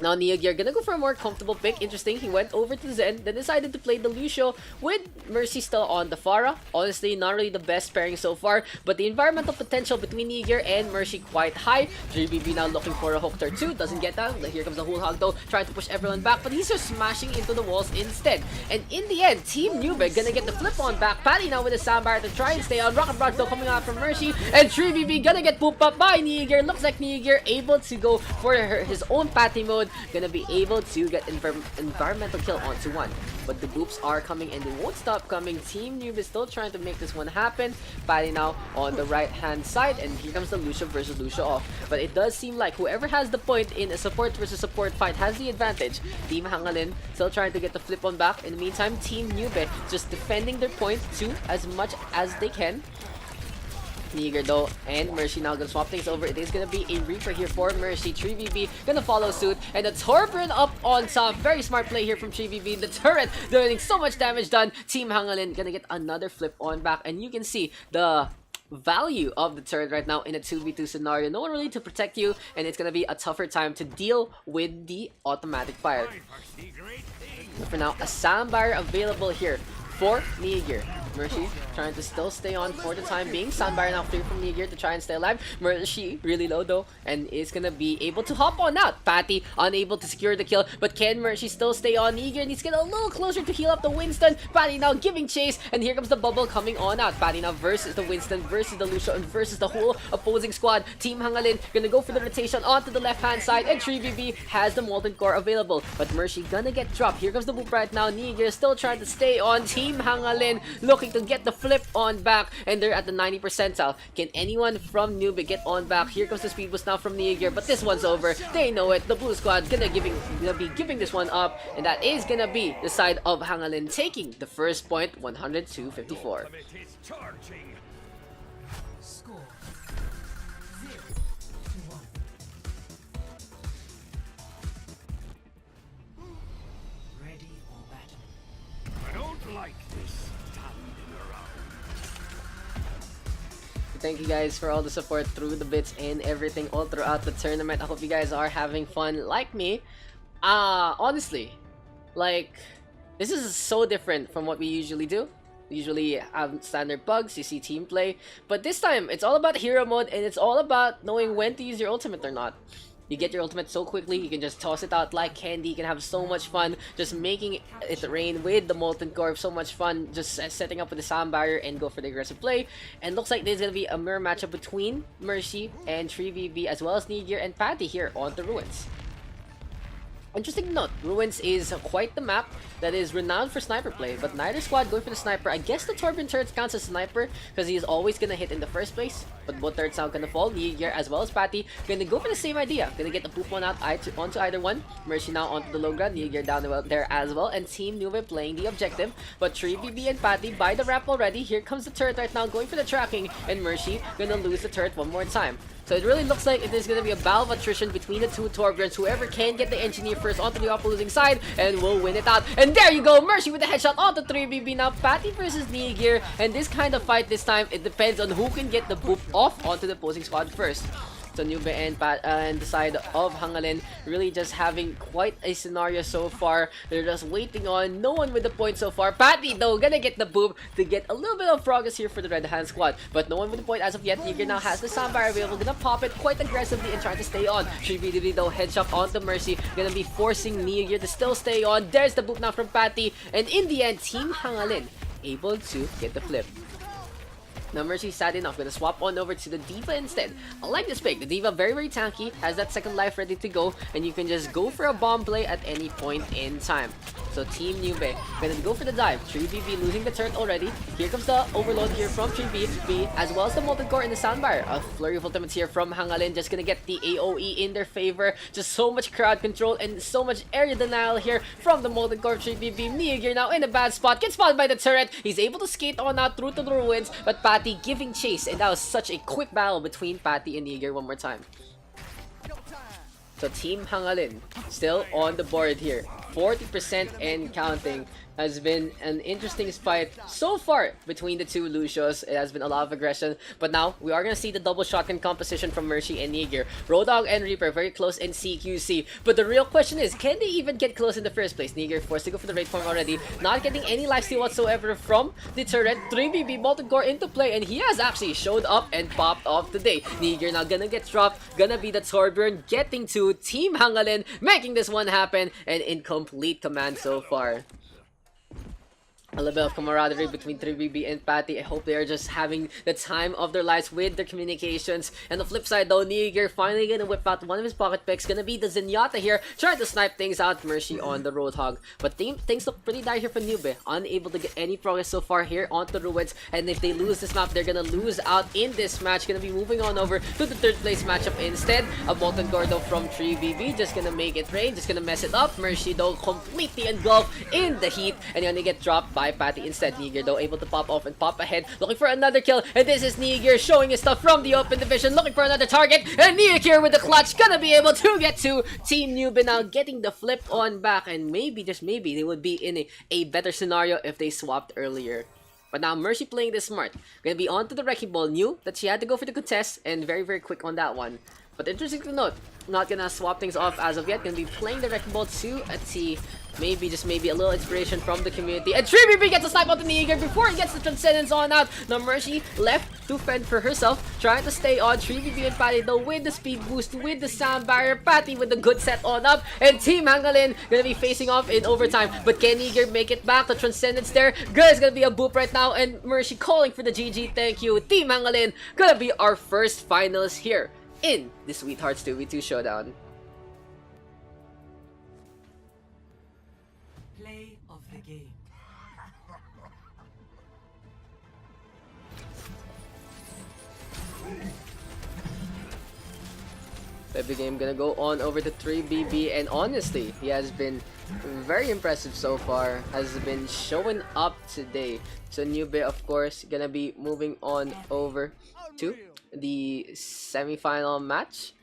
Now Neube gonna go for a more comfortable pick. Interesting, he went over to Zen, then decided to play the Lucio with Mercy still on the Pharah. Honestly, not really the best pairing so far, but the environmental potential between Neube and Mercy quite high. 3BB now looking for a hook turn 2, doesn't get that. Here comes the whole hog though, trying to push everyone back, but he's just smashing into the walls instead. And in the end, Team Neube gonna get the flip on back. Patty now with a soundbar to try and stay on. Rocket Barrage though coming out from Mercy, and 3BB gonna get pooped up by Neube. Looks like Neube able to go for his own Patty mode, gonna be able to get environmental kill onto one. But the boops are coming and they won't stop coming. Team Neube is still trying to make this one happen. Patty now on the right hand side, and here comes the Lucio versus Lucio off. But it does seem like whoever has the point in a support versus support fight has the advantage. Team Hangalin still trying to get the flip on back. In the meantime, Team Neube just defending their point too as much as they can. Neube though and Mercy now gonna swap things over. It is gonna be a Reaper here for Mercy. 3VB gonna follow suit, and the Torbjorn up on top. Very smart play here from 3VB. The turret doing so much damage done. Team Hangalin gonna get another flip on back, and you can see the value of the turret right now in a 2v2 scenario. No one really to protect you, and it's gonna be a tougher time to deal with the automatic fire. But for now, a soundbar available here for Neube. Mercy trying to still stay on for the time being. Soundbar now clear from Neube to try and stay alive. Mercy really low though, and is gonna be able to hop on out. Patty unable to secure the kill, but can Mercy still stay on? Neube needs to get a little closer to heal up the Winston. Patty now giving chase, and here comes the bubble coming on out. Patty now versus the Winston, versus the Lucio, and versus the whole opposing squad. Team Hangalin gonna go for the rotation onto the left hand side, and 3VB has the Molten Core available, but Mercy gonna get dropped. Here comes the boop right now. Neube still trying to stay on. Team Hangalin looking to get the flip on back, and they're at the 90 percentile. Can anyone from Neube get on back? Here comes the speed boost now from Neube, but this one's over. They know it. The blue squad gonna be giving this one up, and that is gonna be the side of Hangalin taking the first point, 102-54. Score 0-1. Ready for battle. I don't like this standing around. Thank you guys for all the support through the bits and everything all throughout the tournament. I hope you guys are having fun like me. Honestly, like, this is so different from what we usually do. We usually have standard bugs, you see team play, but this time it's all about hero mode, and it's all about knowing when to use your ultimate or not. You get your ultimate so quickly, you can just toss it out like candy. You can have so much fun just making it rain with the Molten Core. So much fun just setting up with the sound barrier and go for the aggressive play. And looks like there's going to be a mirror matchup between Mercy and 3VB, as well as Neube and Patty here on the Ruins. Interesting to note, Ruins is quite the map that is renowned for sniper play, but neither squad going for the sniper. I guess the Torbjorn turret counts as sniper because he is always gonna hit in the first place, but both turrets now gonna fall. Neube as well as Patty gonna go for the same idea, gonna get the poop one out onto either one. Mercy now onto the low ground, Neube down there as well, and Team Neube playing the objective, but 3VB and Patty by the ramp already. Here comes the turret right now going for the tracking, and Mercy gonna lose the turret one more time. So it really looks like it is going to be a battle of attrition between the two Torbjorns. Whoever can get the engineer first onto the opposing side and will win it out. And there you go, Mercy with the headshot onto 3VB. Now Patty versus Neube, and this kind of fight this time, it depends on who can get the boop off onto the opposing squad first. So Neube and the side of Hangalin really just having quite a scenario so far. They're just waiting on no one with the point so far. Patty though gonna get the boop to get a little bit of progress here for the Red Hand squad, but no one with the point as of yet. Yeager now has the soundbar available, gonna pop it quite aggressively and try to stay on. 3BB though headshot onto Mercy, gonna be forcing Yeager to still stay on. There's the boop now from Patty, and in the end, Team Hangalin able to get the flip. Now Mercy's sad enough, gonna swap on over to the D.Va instead. I like this pick. The D.Va very tanky, has that second life ready to go, and you can just go for a bomb play at any point in time. So Team Neube gonna go for the dive. 3BB losing the turret already. Here comes the overload here from 3BB, as well as the molten core in the soundbar. A flurry of ultimates here from Hangalin, just gonna get the AoE in their favor. Just so much crowd control and so much area denial here from the molten core. 3BB Neager now in a bad spot, gets spotted by the turret. He's able to skate on out through to the ruins, but Patty giving chase, and that was such a quick battle between Patty and Neager one more time. So Team Hangalin still on the board here. 40% and counting. Has been an interesting fight so far between the two Lucios. It has been a lot of aggression, but now we are going to see the double shotgun composition from Mercy and Neager. Roadhog and Reaper very close in CQC, but the real question is, can they even get close in the first place? Neager forced to go for the raid form already, not getting any lifesteal whatsoever from the turret. 3BB molten core into play, and he has actually showed up and popped off today. Neager now gonna get dropped, gonna be the Torbjorn getting to Team Hangalin, making this one happen, and in complete command so far. A little bit of camaraderie between 3BB and Patty. I hope they are just having the time of their lives with their communications. And the flip side though, Neager finally gonna whip out one of his pocket picks. Gonna be the Zenyatta here, trying to snipe things out. Mercy on the Roadhog. But things look pretty dire here for Neube. Unable to get any progress so far here onto the Ruins. And if they lose this map, they're gonna lose out in this match. Gonna be moving on over to the third place matchup instead. A Molten Gordo from 3BB, just gonna make it rain, just gonna mess it up. Mercy though completely engulfed in the heat, and gonna get dropped by Patty instead. Neager though able to pop off and pop ahead, looking for another kill, and this is Neager showing his stuff from the open division, looking for another target, and Neager with the clutch gonna be able to get to Team Neube now, getting the flip on back, and maybe, just maybe, they would be in a better scenario if they swapped earlier. But now Mercy playing this smart, gonna be onto the wrecking ball, knew that she had to go for the Cutest, and very quick on that one. But interesting to note, not gonna swap things off as of yet, gonna be playing the wrecking ball to a T. Maybe, just maybe, a little inspiration from the community. And 3BB gets a snipe onto Neager before he gets the Transcendence on out. Now Mercy left to fend for herself, trying to stay on. 3BB and Patty though with the speed boost, with the sound barrier. Patty with the good set on up. And Team Hangalin gonna be facing off in overtime. But can Neager make it back? The Transcendence there. Guys, gonna be a boop right now. And Mercy calling for the GG. Thank you. Team Hangalin gonna be our first finals here in the Sweethearts 2v2 Showdown. Play of the game. Every game gonna go on over to 3BB, and honestly, he has been very impressive so far, has been showing up today. So Neube, of course, gonna be moving on over to the semi-final match.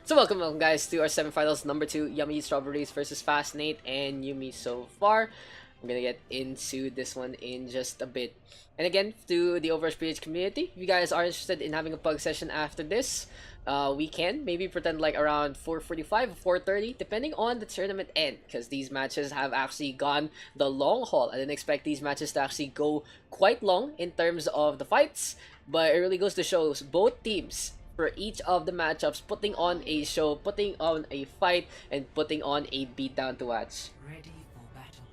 So welcome guys to our semi-finals number 2, Yummy Strawberries versus Fast Nate and Yumi so far. I'm gonna get into this one in just a bit. And again, to the OverRush PH community, if you guys are interested in having a pug session after this, we can maybe pretend like around 4:45 or 4:30, depending on the tournament end, because these matches have actually gone the long haul. I didn't expect these matches to actually go quite long in terms of the fights, but it really goes to show both teams for each of the matchups putting on a show, putting on a fight, and putting on a beatdown to watch. Ready for battle.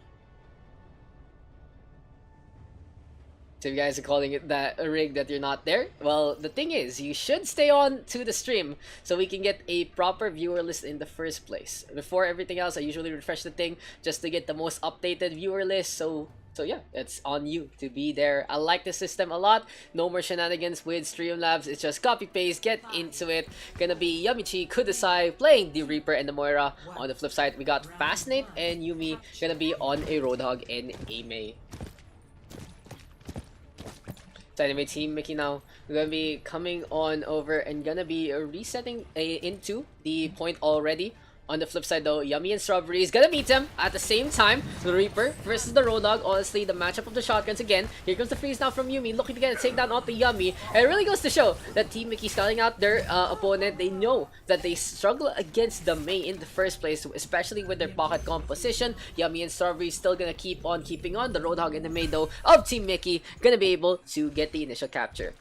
So if you guys are calling it that a rig that you're not there, well, the thing is, you should stay on to the stream so we can get a proper viewer list in the first place. Before everything else, I usually refresh the thing just to get the most updated viewer list. So yeah, it's on you to be there. I like the system a lot. No more shenanigans with Streamlabs. It's just copy paste, get into it. Gonna be Yummychi, Kudesai playing the Reaper and the Moira. On the flip side, we got Fast Nate and Yumi gonna be on a Roadhog and a Mei. So anyway, Team Miki now, we're gonna be coming on over and gonna be resetting into the point already On the flip side though, Yummy and Strawberry is gonna meet them at the same time. The Reaper versus the Roadhog. Honestly, the matchup of the shotguns again. Here comes the freeze now from Yumi, looking to get a takedown off the Yummy. And it really goes to show that Team Miki scouting out their opponent. They know that they struggle against the Mei in the first place, especially with their pocket composition. Yummy and Strawberry still gonna keep on keeping on. The Roadhog and the Mei though of Team Miki gonna be able to get the initial capture.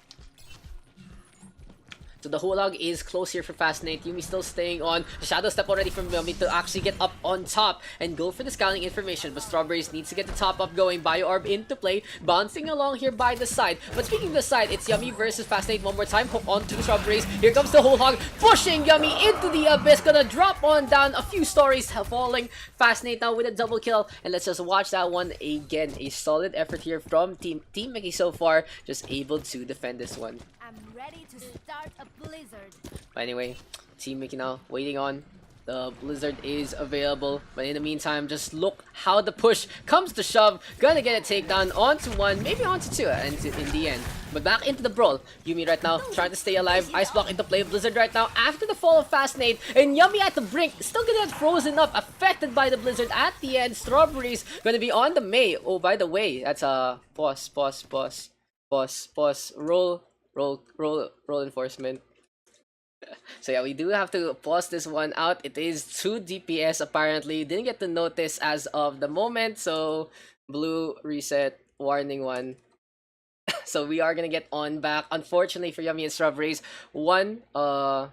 So the Hulog is close here for Fascinate. Yumi still staying on. Shadow Step already from Yumi to actually get up on top and go for the scouting information. But Strawberries needs to get the top up going. Bio Orb into play. Bouncing along here by the side. But speaking of the side, it's Yumi versus Fascinate one more time. Hook on to the Strawberries. Here comes the Hulog pushing Yumi into the abyss. Gonna drop on down. A few stories falling. Fascinate now with a double kill. And let's just watch that one again. A solid effort here from Team Miki so far. Just able to defend this one. I'm ready to start a blizzard. But anyway, Team Miki now waiting on. The Blizzard is available. But in the meantime, just look how the push comes to shove. Gonna get a takedown onto one, maybe onto two and in the end. But back into the brawl. Yumi right now trying to stay alive. Ice Block into play. Blizzard right now after the fall of Fascinate. And Yumi at the brink. Still gonna get frozen up. Affected by the Blizzard at the end. Strawberries gonna be on the Mei. Oh, by the way, that's a pause. Roll enforcement. So yeah, we do have to pause this one out. It is 2 DPS apparently. Didn't get the notice as of the moment. So blue reset warning 1. So we are gonna get on back. Unfortunately for Yummy and Strawberries, one of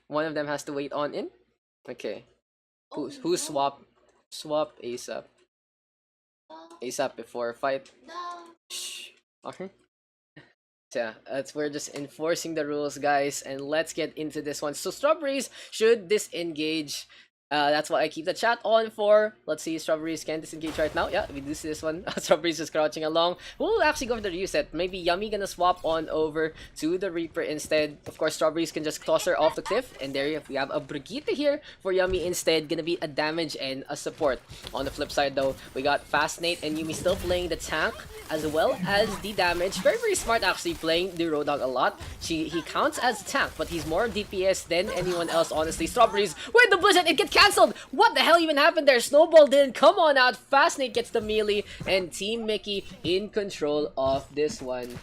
them has to wait on in. Okay. Who swap ASAP? ASAP before fight. Shh. Okay. Yeah, we're just enforcing the rules, guys, and let's get into this one. So Strawberries should disengage. That's what I keep the chat on for. Let's see, Strawberries can disengage right now. Yeah, we do see this one. Strawberries is crouching along. We'll actually go for the reset. Maybe Yummy gonna swap on over to the Reaper instead. Of course, Strawberries can just toss her off the cliff. And there we have a Brigitte here for Yummy instead. Gonna be a damage and a support. On the flip side though, we got Fascinate and Yumi still playing the tank as well as the damage. Very, very smart actually playing the Roadhog a lot. He counts as tank, but he's more DPS than anyone else, honestly. Strawberries with the Blizzard, it gets cancelled! What the hell even happened there? Snowball didn't come on out. Fascinate gets the melee, and Team Miki in control of this one.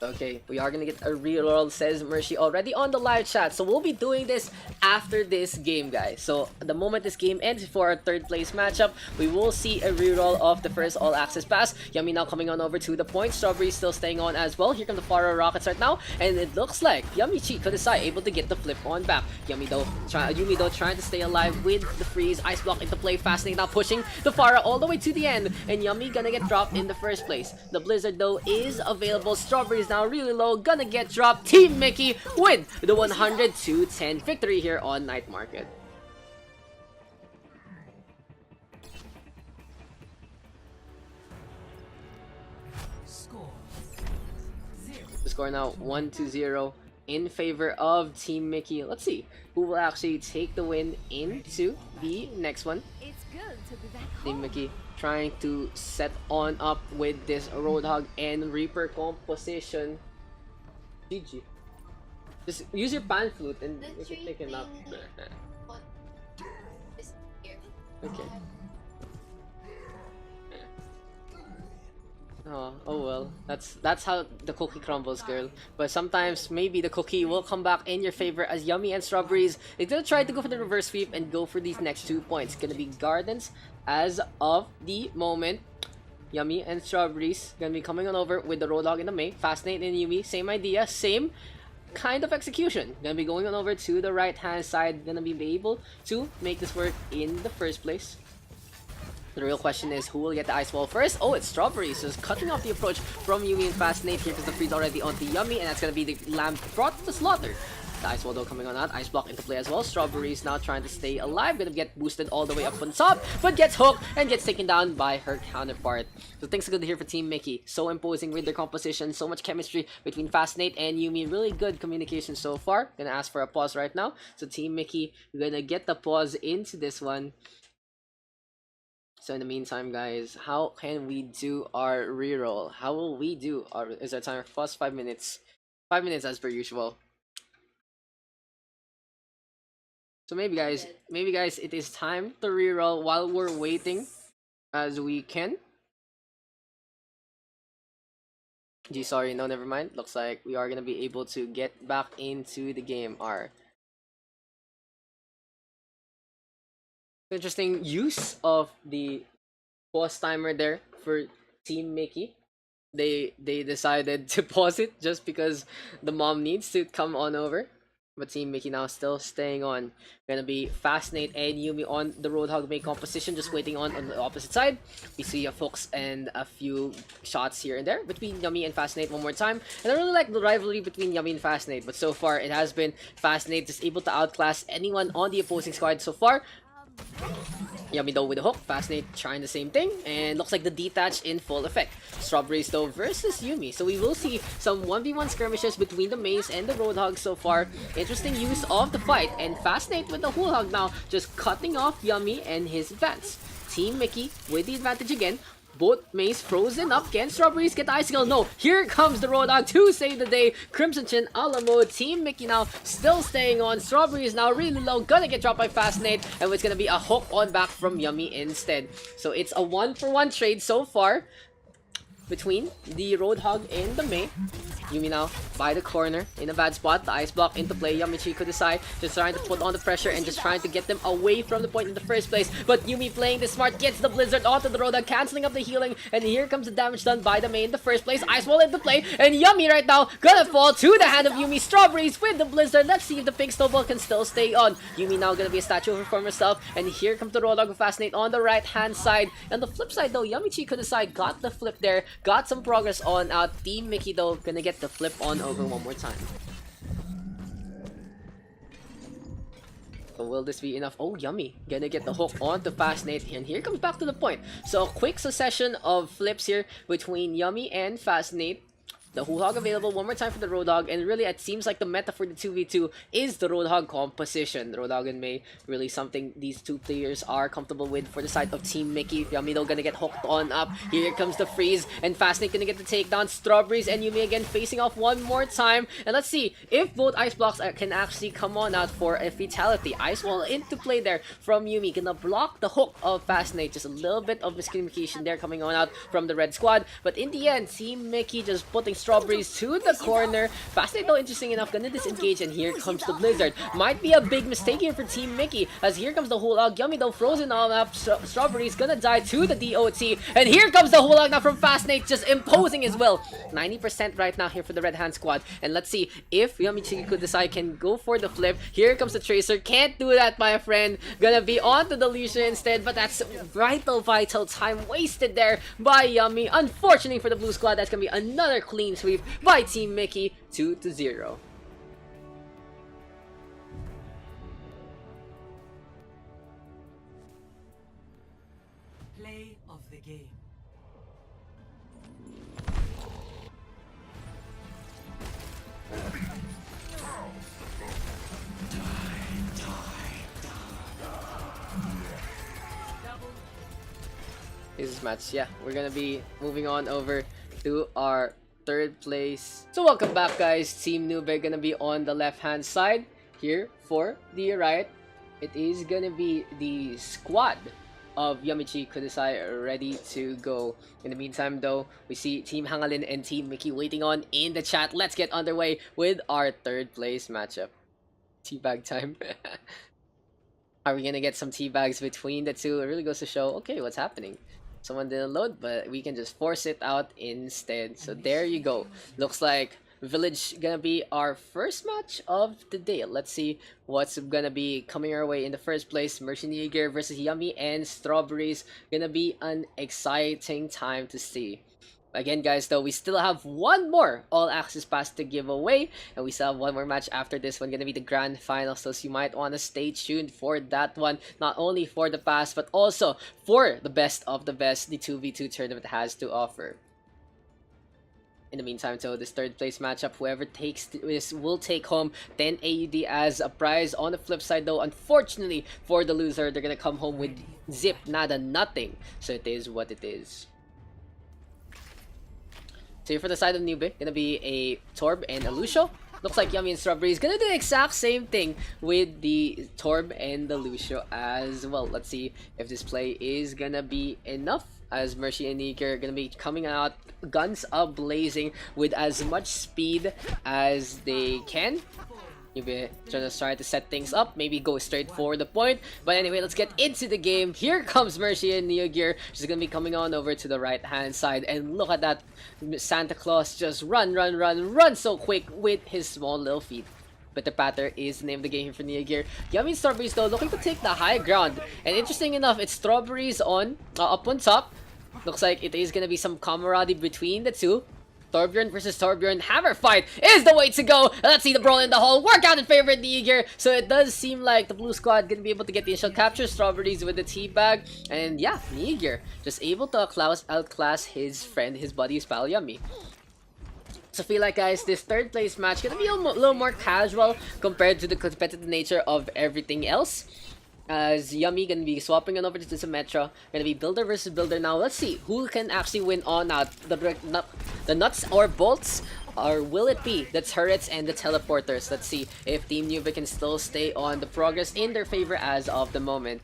Okay, we are gonna get a reroll, says Mercy already on the live chat. So we'll be doing this after this game, guys. So the moment this game ends for our third place matchup, we will see a reroll of the first all access pass. Yummy now coming on over to the point. Strawberry still staying on as well. Here come the Faro Rockets right now, and it looks like Yummychi Kudesai able to get the flip on back. Yumi though trying to stay alive with the freeze. Ice Block into play. Fascinating now pushing the Faro all the way to the end, and Yummy gonna get dropped in the first place. The Blizzard though is available. Strawberries now really low, gonna get dropped. Team Miki win the 100-10 victory here on Night Market. The score now 1-0 in favor of Team Miki. Let's see who will actually take the win into the next one. It's good to be back home. Team Miki trying to set on up with this Roadhog and Reaper composition. GG. Just use your pan flute and you can take it up. Okay. Oh well, that's how the cookie crumbles, girl. But sometimes maybe the cookie will come back in your favor as Yummy and Strawberries. They're gonna try to go for the reverse sweep and go for these next 2 points. Gonna be Gardens as of the moment. Yummy and Strawberries gonna be coming on over with the Roadhog in the Mei. Fascinate and Yumi, same idea, same kind of execution. Gonna be going on over to the right hand side. Gonna be able to make this work in the first place. The real question is who will get the ice wall first? Oh, it's Strawberries. So cutting off the approach from Yumi and Fascinate here because the freeze already onto Yummy, and that's gonna be the lamb brought to the slaughter. The ice wall though coming on out. Ice Block into play as well. Strawberries now trying to stay alive. Gonna get boosted all the way up on top, but gets hooked and gets taken down by her counterpart. So things are good here for Team Miki. So imposing with their composition. So much chemistry between Fascinate and Yumi. Really good communication so far. Gonna ask for a pause right now. So Team Miki gonna get the pause into this one. So in the meantime, guys, how can we do our reroll? How will we do our... Is our timer plus 5 minutes? 5 minutes as per usual. So maybe guys, it is time to reroll while we're waiting as we can. Gee, sorry, no, never mind. Looks like we are gonna be able to get back into the game. Interesting use of the pause timer there for Team Miki. They decided to pause it just because the mom needs to come on over. But Team Miki now still staying on. Gonna be Fascinate and Yumi on the Roadhog main composition, just waiting on the opposite side. We see a Fox and a few shots here and there between Yummy and Fascinate one more time. And I really like the rivalry between Yummy and Fascinate, but so far it has been Fascinate just able to outclass anyone on the opposing squad so far. Yummy though with the hook, Fascinate trying the same thing, and looks like the detach in full effect. Strawberries though versus Yumi, so we will see some 1v1 skirmishes between the mains and the Roadhog so far. Interesting use of the fight, and Fascinate with the whole hog now, just cutting off Yummy and his advance. Team Miki with the advantage again. Both mains frozen up. Can Strawberries get the icicle? No. Here comes the Roadhog to save the day. Crimson Chin a la mode. Team Miki now still staying on. Strawberries now really low. Gonna get dropped by Fascinate. And it's gonna be a hook on back from Yummy instead. So it's a 1-for-1 trade so far between the Roadhog and the Mei. Yumi now by the corner in a bad spot. The ice block into play. Yummychi Kudesai just trying to put on the pressure and just trying to get them away from the point in the first place. But Yumi playing this smart, gets the Blizzard onto the Roadhog, canceling up the healing. And here comes the damage done by the Mei in the first place. Ice wall into play. And Yummy right now gonna fall to the hand of Yumi. Strawberries with the Blizzard. Let's see if the pink snowball can still stay on. Yumi now gonna be a statue for herself. And here comes the Roadhog with Fascinate on the right hand side. And the flip side though, Yummychi Kudesai got the flip there. Got some progress on out. Team Miki though gonna get the flip on over one more time. So will this be enough? Oh, Yummy gonna get the hook onto Fascinate, and here comes back to the point. So a quick succession of flips here between Yummy and Fascinate. The Roadhog available one more time for the Roadhog, and really it seems like the meta for the 2v2 is the Roadhog composition. The Roadhog and Mei, really something these two players are comfortable with for the side of Team Miki. Yummy though gonna get hooked on up. Here comes the freeze, and Fascinate gonna get the takedown. Strawberries and Yumi again facing off one more time. And let's see if both ice blocks can actually come on out for a fatality. Ice wall into play there from Yumi, gonna block the hook of Fascinate. Just a little bit of miscommunication there coming on out from the red squad. But in the end, Team Miki just putting Strawberries to the corner. Fascinate though, interesting enough, gonna disengage, and here comes the Blizzard. Might be a big mistake here for Team Miki, as here comes the whole hog. Yummy though frozen all up. Strawberries gonna die to the DOT, and here comes the whole hog now from Fascinate, just imposing as well. 90% right now here for the red hand squad, and let's see if Yummychi Kudesai can go for the flip. Here comes the Tracer, can't do that my friend. Gonna be onto the Lucia instead, but that's vital time wasted there by Yummy. Unfortunately for the blue squad, that's gonna be another clean sweep by Team Miki, 2-0. Play of the game. This match, yeah, we're gonna be moving on over to our third place. So welcome back guys. Team Neube gonna be on the left hand side. Here for the right, it is gonna be the squad of Yummychi Kudesai ready to go. In the meantime though, we see Team Hangalin and Team Miki waiting on in the chat. Let's get underway with our third place matchup. Teabag time. Are we gonna get some teabags between the two? It really goes to show, okay, what's happening. Someone didn't load, but we can just force it out instead. So there you go. Looks like Village gonna be our first match of the day. Let's see what's gonna be coming our way in the first place. Merchant versus Yummy and Strawberries. Gonna be an exciting time to see. Again guys though, we still have one more all access pass to give away, and we still have one more match after this one, gonna be the grand final, so you might want to stay tuned for that one, not only for the pass but also for the best of the best the 2v2 tournament has to offer. In the meantime though, this third place matchup, whoever takes this will take home 10 AUD as a prize. On the flip side though, unfortunately for the loser, they're gonna come home with zip, nada, nothing. So it is what it is. So here for the side of Neube, gonna be a Torb and a Lucio. Looks like Yummy and Strawberry is gonna do the exact same thing with the Torb and the Lucio as well. Let's see if this play is gonna be enough, as Mercy and Eager are gonna be coming out guns up blazing with as much speed as they can. Maybe trying to try to set things up, maybe go straight for the point. But anyway, let's get into the game. Here comes Mercy and Neo Gear. She's gonna be coming on over to the right hand side, and look at that, Santa Claus just run so quick with his small little feet. Pitter Patter is the name of the game here for Neo Gear. Yummy and Strawberries though looking to take the high ground, and interesting enough, it's Strawberries on up on top. Looks like it is gonna be some camaraderie between the two. Torbjorn versus Torbjorn hammer fight is the way to go. Let's see the brawl in the hole work out in favor of Neger. So it does seem like the blue squad gonna be able to get the initial capture. Strawberries with the teabag, and yeah, Neger just able to outclass his friend, his buddy, his pal Yummy. So I feel like, guys, this third place match gonna be a little more casual compared to the competitive nature of everything else. As Yummy gonna be swapping on over to Symmetra, gonna be builder versus builder now. Let's see who can actually win on out the nuts or bolts, or will it be the turrets and the teleporters? Let's see if Team Neube can still stay on the progress in their favor as of the moment.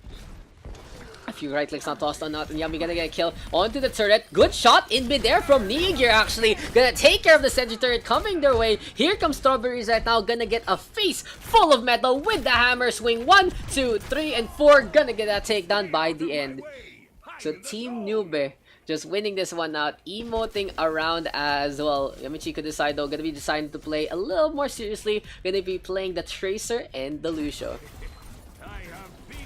A few right clicks not tossed on out, and Yummy gonna get a kill onto the turret. Good shot in midair from Neger, actually. Gonna take care of the sentry turret coming their way. Here comes Strawberries right now. Gonna get a face full of metal with the hammer swing. 1, 2, 3, and 4. Gonna get that takedown by the end. So Team Neube just winning this one out, emoting around as well. Yummychi Kudesai though gonna be deciding to play a little more seriously. Gonna be playing the Tracer and the Lucio.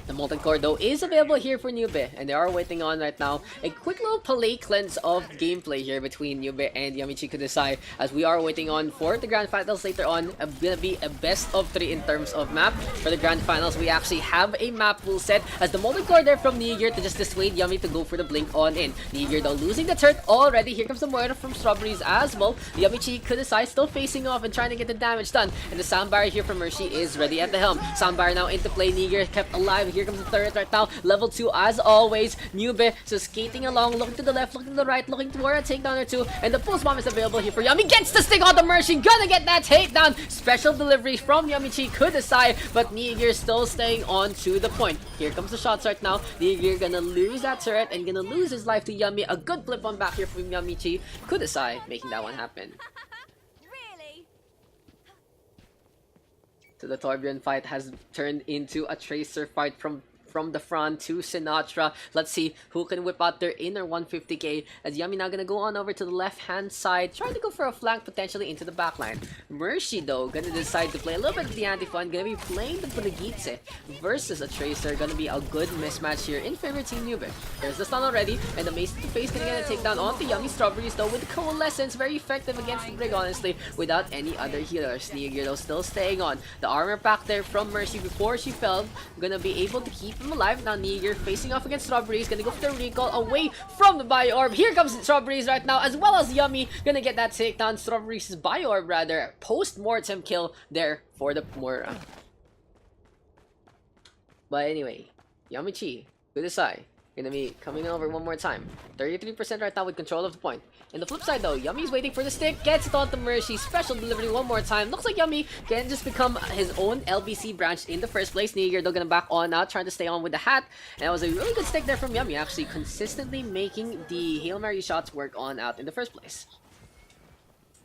The Molten Core though is available here for Neube, and they are waiting on right now a quick little palette cleanse of gameplay here between Neube and Yummychi Kudesai, as we are waiting on for the Grand Finals later on. Gonna be a best of 3 in terms of map. For the Grand Finals, we actually have a map pool set, as the Molten Core there from Neger to just dissuade Yummy to go for the blink on in. Neger though losing the turret already. Here comes the Moira from Strawberries as well. Yummychi Kudesai still facing off and trying to get the damage done, and the Sound Barrier here from Mercy is ready at the helm. Sound Barrier now into play. Neger kept alive. Here comes the turret right now, level 2 as always. Neube so skating along, looking to the left, looking to the right, looking for a takedown or two, and the pulse bomb is available here for Yummy. Gets the stick on the Mercy, gonna get that takedown. Special delivery from Yummychi Kudesai, but Neger still staying on to the point. Here comes the shots right now. Neger gonna lose that turret and gonna lose his life to Yummy. A good flip on back here from Yummychi Kudesai, making that one happen. Really? So the Torbjorn fight has turned into a Tracer fight from the front to Sinatra. Let's see who can whip out their inner 150k, as Yummy now gonna go on over to the left hand side, trying to go for a flank potentially into the backline. Mercy though gonna decide to play a little bit of the anti-fun, gonna be playing the Punagitse versus a Tracer. Gonna be a good mismatch here in favor of Team Neube. There's the stun already, and the Mace to face gonna get a takedown onto Yummy. Strawberries though with Coalescence, very effective against the Brig honestly, without any other healers. Neger though still staying on. The armor pack there from Mercy before she fell, gonna be able to keep him alive. Now Neger facing off against Strawberries, gonna go for the recall away from the Bio Orb. Here comes Strawberries right now, as well as Yummy gonna get that takedown. Strawberries' Bio Orb rather, post-mortem kill there for the Moira. But anyway, Yummychi Kudesai gonna be coming over one more time. 33% right now with control of the point. In the flip side though, Yummy's waiting for the stick, gets it onto Mercy, special delivery one more time. Looks like Yummy can just become his own LBC branch in the first place. Neger though gonna back on out, trying to stay on with the hat. And that was a really good stick there from Yummy, actually consistently making the Hail Mary shots work on out in the first place.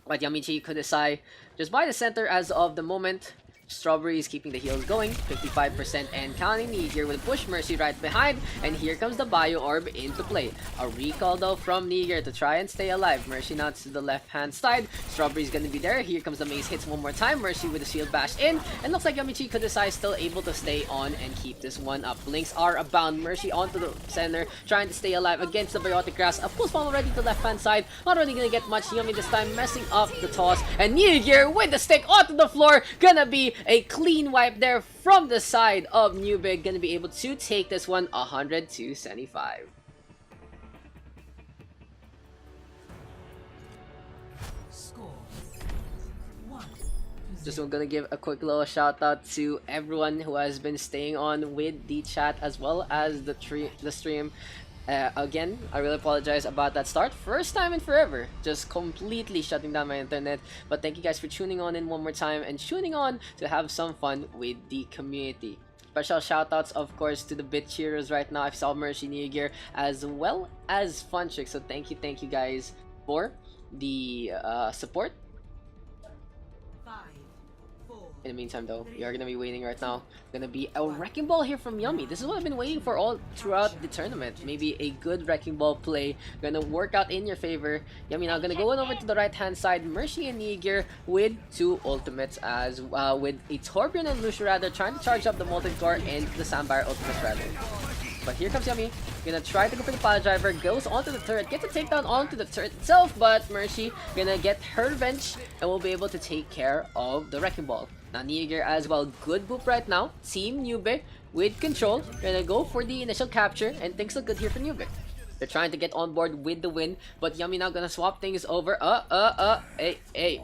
But Yummychi Kudesai just by the center as of the moment. Strawberries keeping the heals going, 55% and counting. Neger will push Mercy right behind, and here comes the Bio Orb into play. A recall though from Neger to try and stay alive. Mercy now to the left hand side. Strawberry's gonna be there. Here comes the Mace hits one more time. Mercy with the shield bash in, and looks like Yummychi Kudesai still able to stay on and keep this one up. Blinks are abound. Mercy onto the center, trying to stay alive against the Biotic Grass. A pulse bomb already to the left hand side. Not really gonna get much. Yummy this time messing up the toss, and Neger with the stick onto the floor. Gonna be a clean wipe there from the side of Neube. Gonna be able to take this one 100 to 75. Score 1. Just gonna give a quick little shout out to everyone who has been staying on with the chat as well as the stream. Again, I really apologize about that start. First time in forever, just completely shutting down my internet. But thank you guys for tuning on in one more time and tuning on to have some fun with the community. Special shoutouts, of course, to the bit cheerers right now. I saw Mercy Negear as well as Funtrick. So thank you guys for the support. 5, 4. In the meantime, though, we are gonna be waiting right now. Gonna be a wrecking ball here from Yummy. This is what I've been waiting for all throughout the tournament. Maybe a good wrecking ball play gonna work out in your favor. Yummy now gonna go on over to the right hand side. Mercy and Negear with 2 ultimates as with a Torbjorn and Lucio rather trying to charge up the Molten Core and the Sandbar ultimates rather. But here comes Yummy. Gonna try to go for the pile driver. Goes onto the turret. Gets a takedown onto the turret itself. But Mercy gonna get her revenge and will be able to take care of the wrecking ball. Now Negear as well. Good boop right now. Team Neube with control. Gonna go for the initial capture. And things look good here for Neube. They're trying to get on board with the win. But Yummy now gonna swap things over. Hey.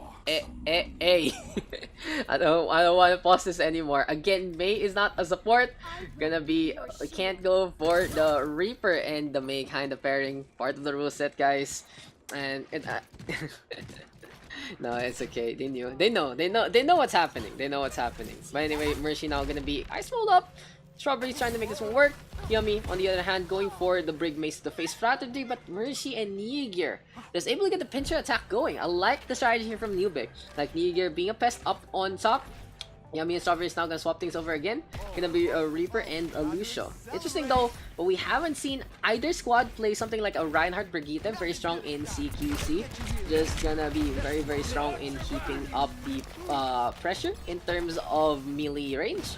I don't want to pause this anymore. Again, Mei is not a support. Gonna be can't go for the Reaper and the Mei kind of pairing. Part of the rule set, guys. And it, no, it's okay. They know what's happening. They know what's happening. But anyway, Mercy now gonna be ice rolled up. Strawberry's trying to make this one work. Yummy, on the other hand, going for the Brig Mace to face strategy, but Mercy and Negear just able to get the pincher attack going. I like the strategy here from Neube. Like Negear being a pest up on top. Yummy and Strawberry is now gonna swap things over again. Gonna be a Reaper and a Lucio. Interesting though, but we haven't seen either squad play something like a Reinhardt Brigitte, very strong in CQC. Just gonna be very strong in keeping up the pressure in terms of melee range.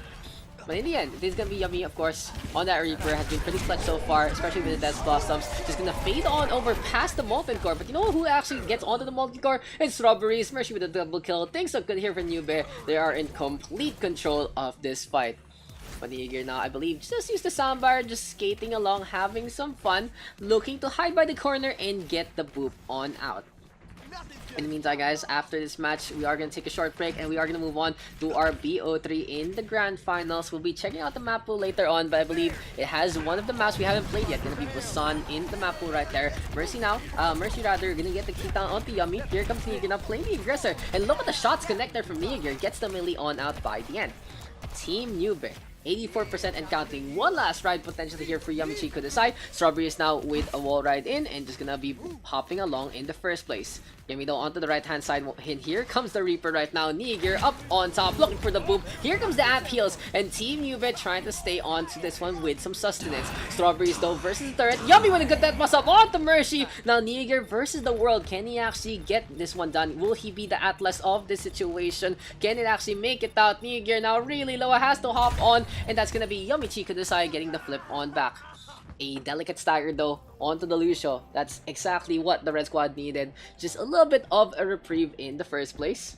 But in the end, this is gonna be Yummy, of course, on that Reaper. Has been pretty clutch so far, especially with the Death Blossoms. Just gonna fade on over past the Molten Core. But you know who actually gets onto the Molten Core? It's Strawberries. Mercy with a double kill. Things look good here for Neube. They are in complete control of this fight. But Negear now, I believe, just use the soundbar, just skating along, having some fun, looking to hide by the corner and get the boop on out. In the meantime, guys, after this match, we are going to take a short break and we are going to move on to our BO3 in the Grand Finals. We'll be checking out the map pool later on, but I believe it has one of the maps we haven't played yet. Going to be Busan in the map pool right there. Mercy now, Mercy rather, going to get the kick down onto Yummy. Here comes Negear now playing the aggressor. And look at the shots connector from Negear. Gets the melee on out by the end. Team Neube. 84% and counting. One last ride potentially here for Yummychi Kudesai. Strawberry is now with a wall ride in and just gonna be hopping along in the first place. Yummy though onto the right hand side. And here comes the Reaper right now. Negear up on top looking for the boop. Here comes the amp heals and Team Neube trying to stay on to this one with some sustenance. Strawberries though versus the turret. Yummy with a good death bust up onto Mercy. Now Negear versus the world. Can he actually get this one done? Will he be the Atlas of this situation? Can it actually make it out? Negear now really low, has to hop on. And that's gonna be Yummychi Kudesai getting the flip on back. A delicate stagger though onto the Lucio. That's exactly what the Red Squad needed. Just a little bit of a reprieve in the first place.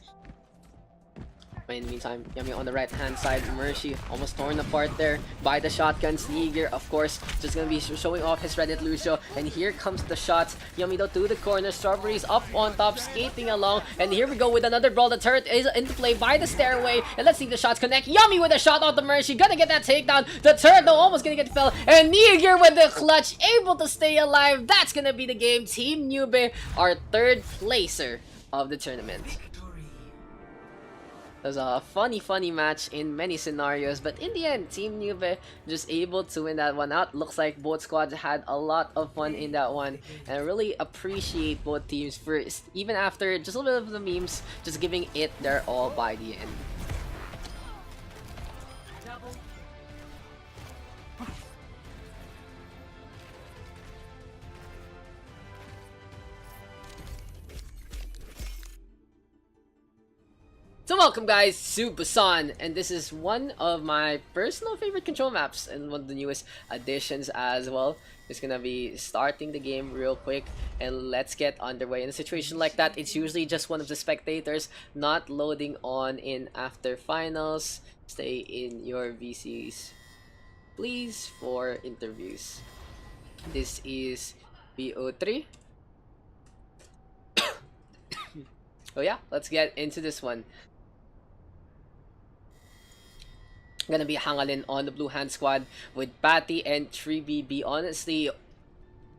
But in the meantime, Yummy on the right hand side. Mercy almost torn apart there by the shotguns. Negear, of course, just gonna be showing off his Reddit Lucio. And here comes the shots. Yummy though to the corner. Strawberries up on top, skating along. And here we go with another brawl. The turret is into play by the stairway. And let's see the shots connect. Yummy with a shot on the Mercy. Gonna get that takedown. The turret though almost gonna get fell. And Negear with the clutch, able to stay alive. That's gonna be the game. Team Neube, our third placer of the tournament. It was a funny match in many scenarios, but in the end, Team Neube just able to win that one out. Looks like both squads had a lot of fun in that one, and I really appreciate both teams for, even after just a little bit of the memes, just giving it their all by the end. So welcome guys to Busan, and this is one of my personal favorite control maps and one of the newest additions as well. Just gonna be starting the game real quick and let's get underway. In a situation like that, it's usually just one of the spectators not loading on in after finals. Stay in your VCs please for interviews. This is BO3. Oh yeah, let's get into this one. Gonna be Hangalin on the blue hand squad with Patty and 3BB. Honestly,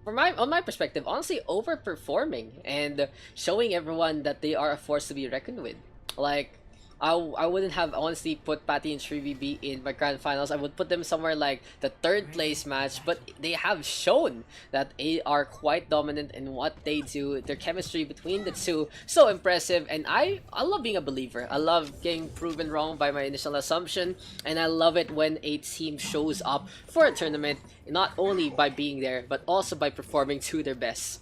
on my perspective, honestly overperforming and showing everyone that they are a force to be reckoned with. Like, I wouldn't have honestly put Patty and 3BB in my grand finals. I would put them somewhere like the third place match, but they have shown that they are quite dominant in what they do. Their chemistry between the two, so impressive, and I love being a believer. I love getting proven wrong by my initial assumption, and I love it when a team shows up for a tournament, not only by being there, but also by performing to their best.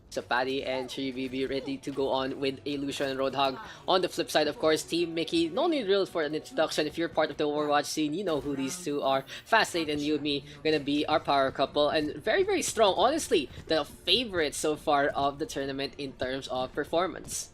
So Patty and 3BB ready to go on with a Lucio and Roadhog. On the flip side, of course, Team Miki, no need real for an introduction. If you're part of the Overwatch scene, you know who these two are. Fastlane and Yumi gonna be our power couple, and very, very strong. Honestly, the favorite so far of the tournament in terms of performance.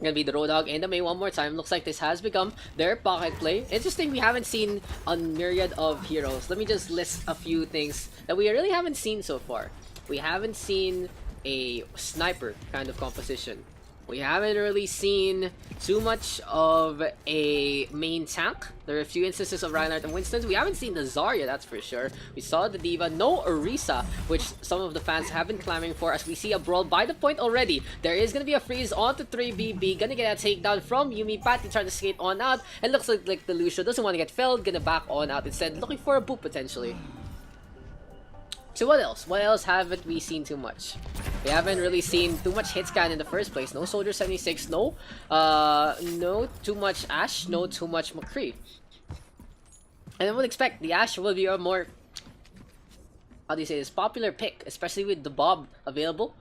Gonna be the Roadhog and the Mei one more time. Looks like this has become their pocket play. Interesting, we haven't seen a myriad of heroes. Let me just list a few things that we really haven't seen so far. We haven't seen a sniper kind of composition. We haven't really seen too much of a main tank. There are a few instances of Reinhardt and Winston. We haven't seen the Zarya, that's for sure. We saw the D.Va, no Orisa, which some of the fans have been clamoring for, as we see a brawl by the point already. There is gonna be a freeze onto 3BB, gonna get a takedown from Yumi. Patty trying to skate on out, and looks like the Lucio doesn't want to get felled, gonna back on out instead, looking for a boop potentially. So what else? What else haven't we seen too much? We haven't really seen too much hit scan in the first place. No Soldier 76, no too much Ashe, no too much McCree. And I would expect the Ashe will be a more, how do you say this, popular pick, especially with the Bob available.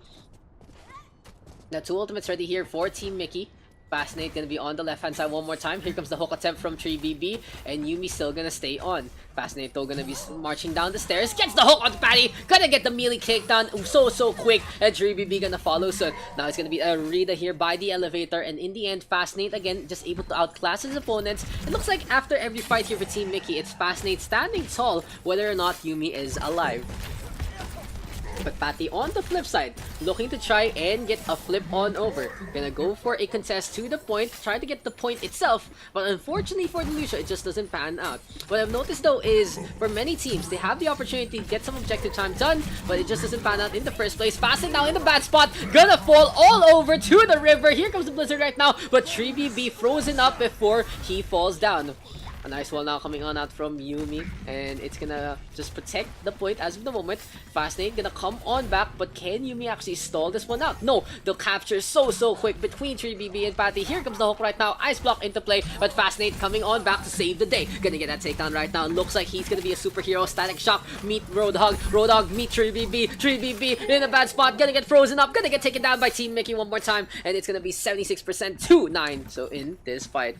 Now 2 ultimates ready here for Team Miki. Fascinate gonna be on the left hand side one more time. Here comes the hook attempt from 3BB, and Yumi still gonna stay on. Fascinate though gonna be marching down the stairs, gets the hook on Patty, gonna get the melee kickdown so quick, and 3BB gonna follow soon. Now it's gonna be a Rita here by the elevator, and in the end, Fascinate again just able to outclass his opponents. It looks like after every fight here for Team Miki, it's Fascinate standing tall, whether or not Yumi is alive. But Patty on the flip side, looking to try and get a flip on over. Gonna go for a contest to the point, try to get the point itself, but unfortunately for the Lucio, it just doesn't pan out. What I've noticed though is, for many teams, they have the opportunity to get some objective time done, but it just doesn't pan out in the first place. Fasting now in the bad spot, gonna fall all over to the river. Here comes the blizzard right now, but 3BB frozen up before he falls down. A nice wall now coming on out from Yumi, and it's gonna just protect the point as of the moment. Fascinate gonna come on back, but can Yumi actually stall this one out? No, the capture is so quick between 3BB and Patty. Here comes the hook right now, ice block into play, but Fascinate coming on back to save the day. Gonna get that takedown right now. Looks like he's gonna be a superhero. Static shock, meet Roadhog, Roadhog meet 3BB, 3BB in a bad spot, gonna get frozen up, gonna get taken down by Team Miki one more time, and it's gonna be 76% to 9. So in this fight,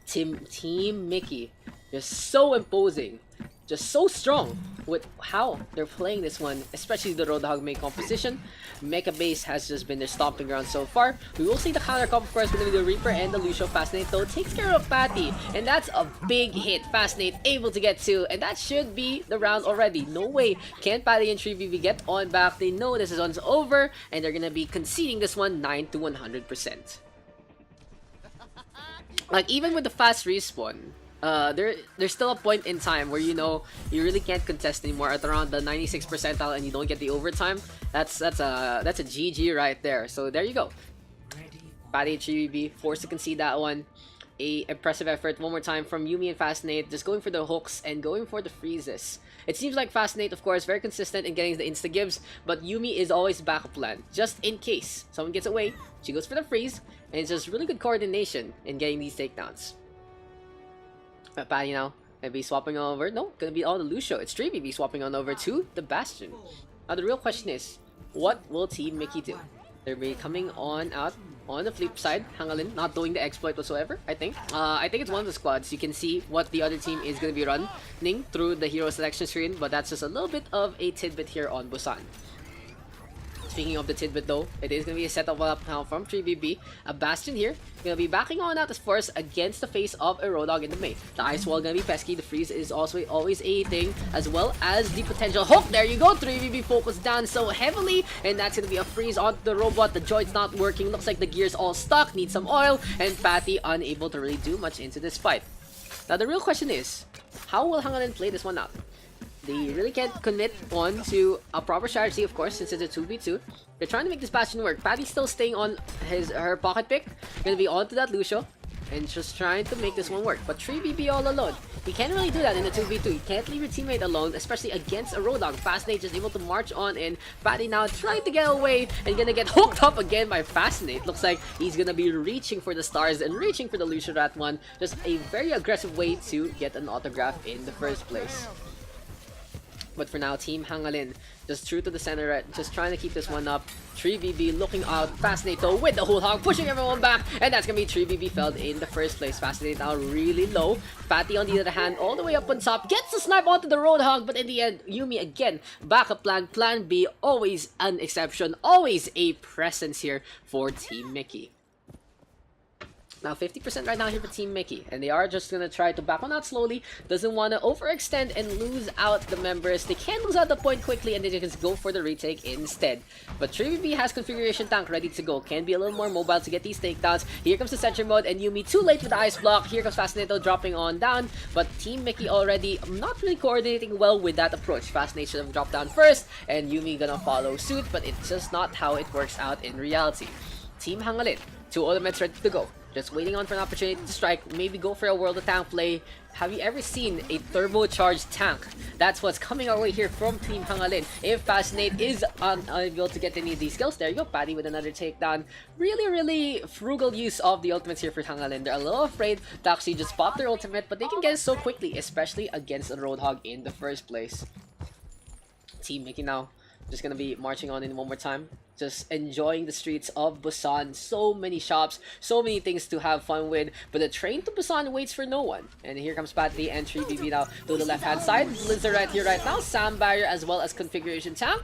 Team Miki, just so imposing, just so strong with how they're playing this one, especially the Roadhog main composition. Mecha base has just been their stomping ground so far. We will see the counter comp, of course, with the Reaper and the Lucio. Fascinate though takes care of Patty, and that's a big hit. Fascinate able to get 2, and that should be the round already. No way can Patty and 3BB get on back. They know this one's over, and they're gonna be conceding this one 9 to 100%. Like, even with the fast respawn, there's still a point in time where, you know, you really can't contest anymore at around the 96th percentile and you don't get the overtime. That's a GG right there. So there you go. Patty and 3BB forced to concede that one. A impressive effort one more time from Yumi and Fascinate, just going for the hooks and going for the freezes. It seems like Fascinate, of course, very consistent in getting the insta-gives, but Yumi is always backup plan, just in case someone gets away. She goes for the freeze, and it's just really good coordination in getting these takedowns. Patty now, gonna be swapping on over. No, gonna be on the Lucio. It's 3BB swapping on over to the Bastion. Now the real question is, what will Team Miki do? They'll be coming on out. On the flip side, Hangalin not doing the exploit whatsoever, I think. I think it's one of the squads. You can see what the other team is going to be running through the hero selection screen, but that's just a little bit of a tidbit here on Busan. Speaking of the tidbit though, it is going to be a setup up now from 3BB. A Bastion here, going to be backing on out as force against the face of a Roadhog in the main. The ice wall going to be pesky, the freeze is also always a thing, as well as the potential hook. There you go, 3BB focused down so heavily, and that's going to be a freeze onto the robot. The joint's not working, looks like the gear's all stuck, needs some oil, and Patty unable to really do much into this fight. Now the real question is, how will Hangalin play this one out? They really can't commit on to a proper strategy, of course, since it's a 2v2. They're trying to make this Bastion work. Patty's still staying on her pocket pick. Gonna be onto that Lucio. And just trying to make this one work. But 3BB all alone. He can't really do that in a 2v2. He can't leave your teammate alone, especially against a Roadhog. Fascinate just able to march on in. Patty now trying to get away and gonna get hooked up again by Fascinate. Looks like he's gonna be reaching for the stars and reaching for the Lucio Rat one. Just a very aggressive way to get an autograph in the first place. But for now, Team Hangalin just true to the center, right? Just trying to keep this one up. 3BB looking out. Fascinate though with the whole hog, pushing everyone back. And that's gonna be 3BB felled in the first place. Fascinate now really low. Patty on the other hand, all the way up on top. Gets the snipe onto the Roadhog, but in the end, Yumi again. Backup plan, plan B. Always an exception. Always a presence here for Team Miki. Now 50% right now here for Team Miki, and they are just gonna try to back on out slowly. Doesn't want to overextend and lose out the members. They can lose out the point quickly, and they just go for the retake instead. But 3BB has configuration tank ready to go. Can be a little more mobile to get these takedowns. Here comes the sentry mode, and Yumi too late with the ice block. Here comes Fascinato dropping on down, but Team Miki already not really coordinating well with that approach. Fascinate should have dropped down first, and Yumi gonna follow suit, but it's just not how it works out in reality. Team Hangalin, 2 ultimates ready to go. Just waiting on for an opportunity to strike, maybe go for a World of Tank play. Have you ever seen a turbocharged tank? That's what's coming our way here from Team Hangalin. If Fascinate is unable to get any of these skills, there you go, Patty with another takedown. Really frugal use of the ultimates here for Hangalin. They're a little afraid to actually just pop their ultimate, but they can get it so quickly, especially against a Roadhog in the first place. Team Miki now just gonna be marching on in one more time. Just enjoying the streets of Busan. So many shops, so many things to have fun with. But the train to Busan waits for no one. And here comes Patty and 3BB now to the left hand side. Blizzard right here right now. Sound barrier as well as configuration tank.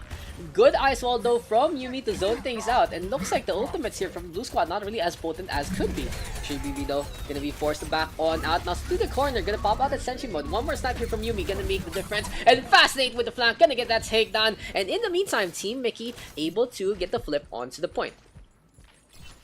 Good ice wall though from Yumi to zone things out. And looks like the ultimates here from Blue Squad not really as potent as could be. 3BB though gonna be forced to back on out. Now to the corner. Gonna pop out that sentry mode. One more snipe here from Yumi. Gonna make the difference. And Fascinate with the flank. Gonna get that takedown. And in the meantime, Team Miki able to get the flip onto the point.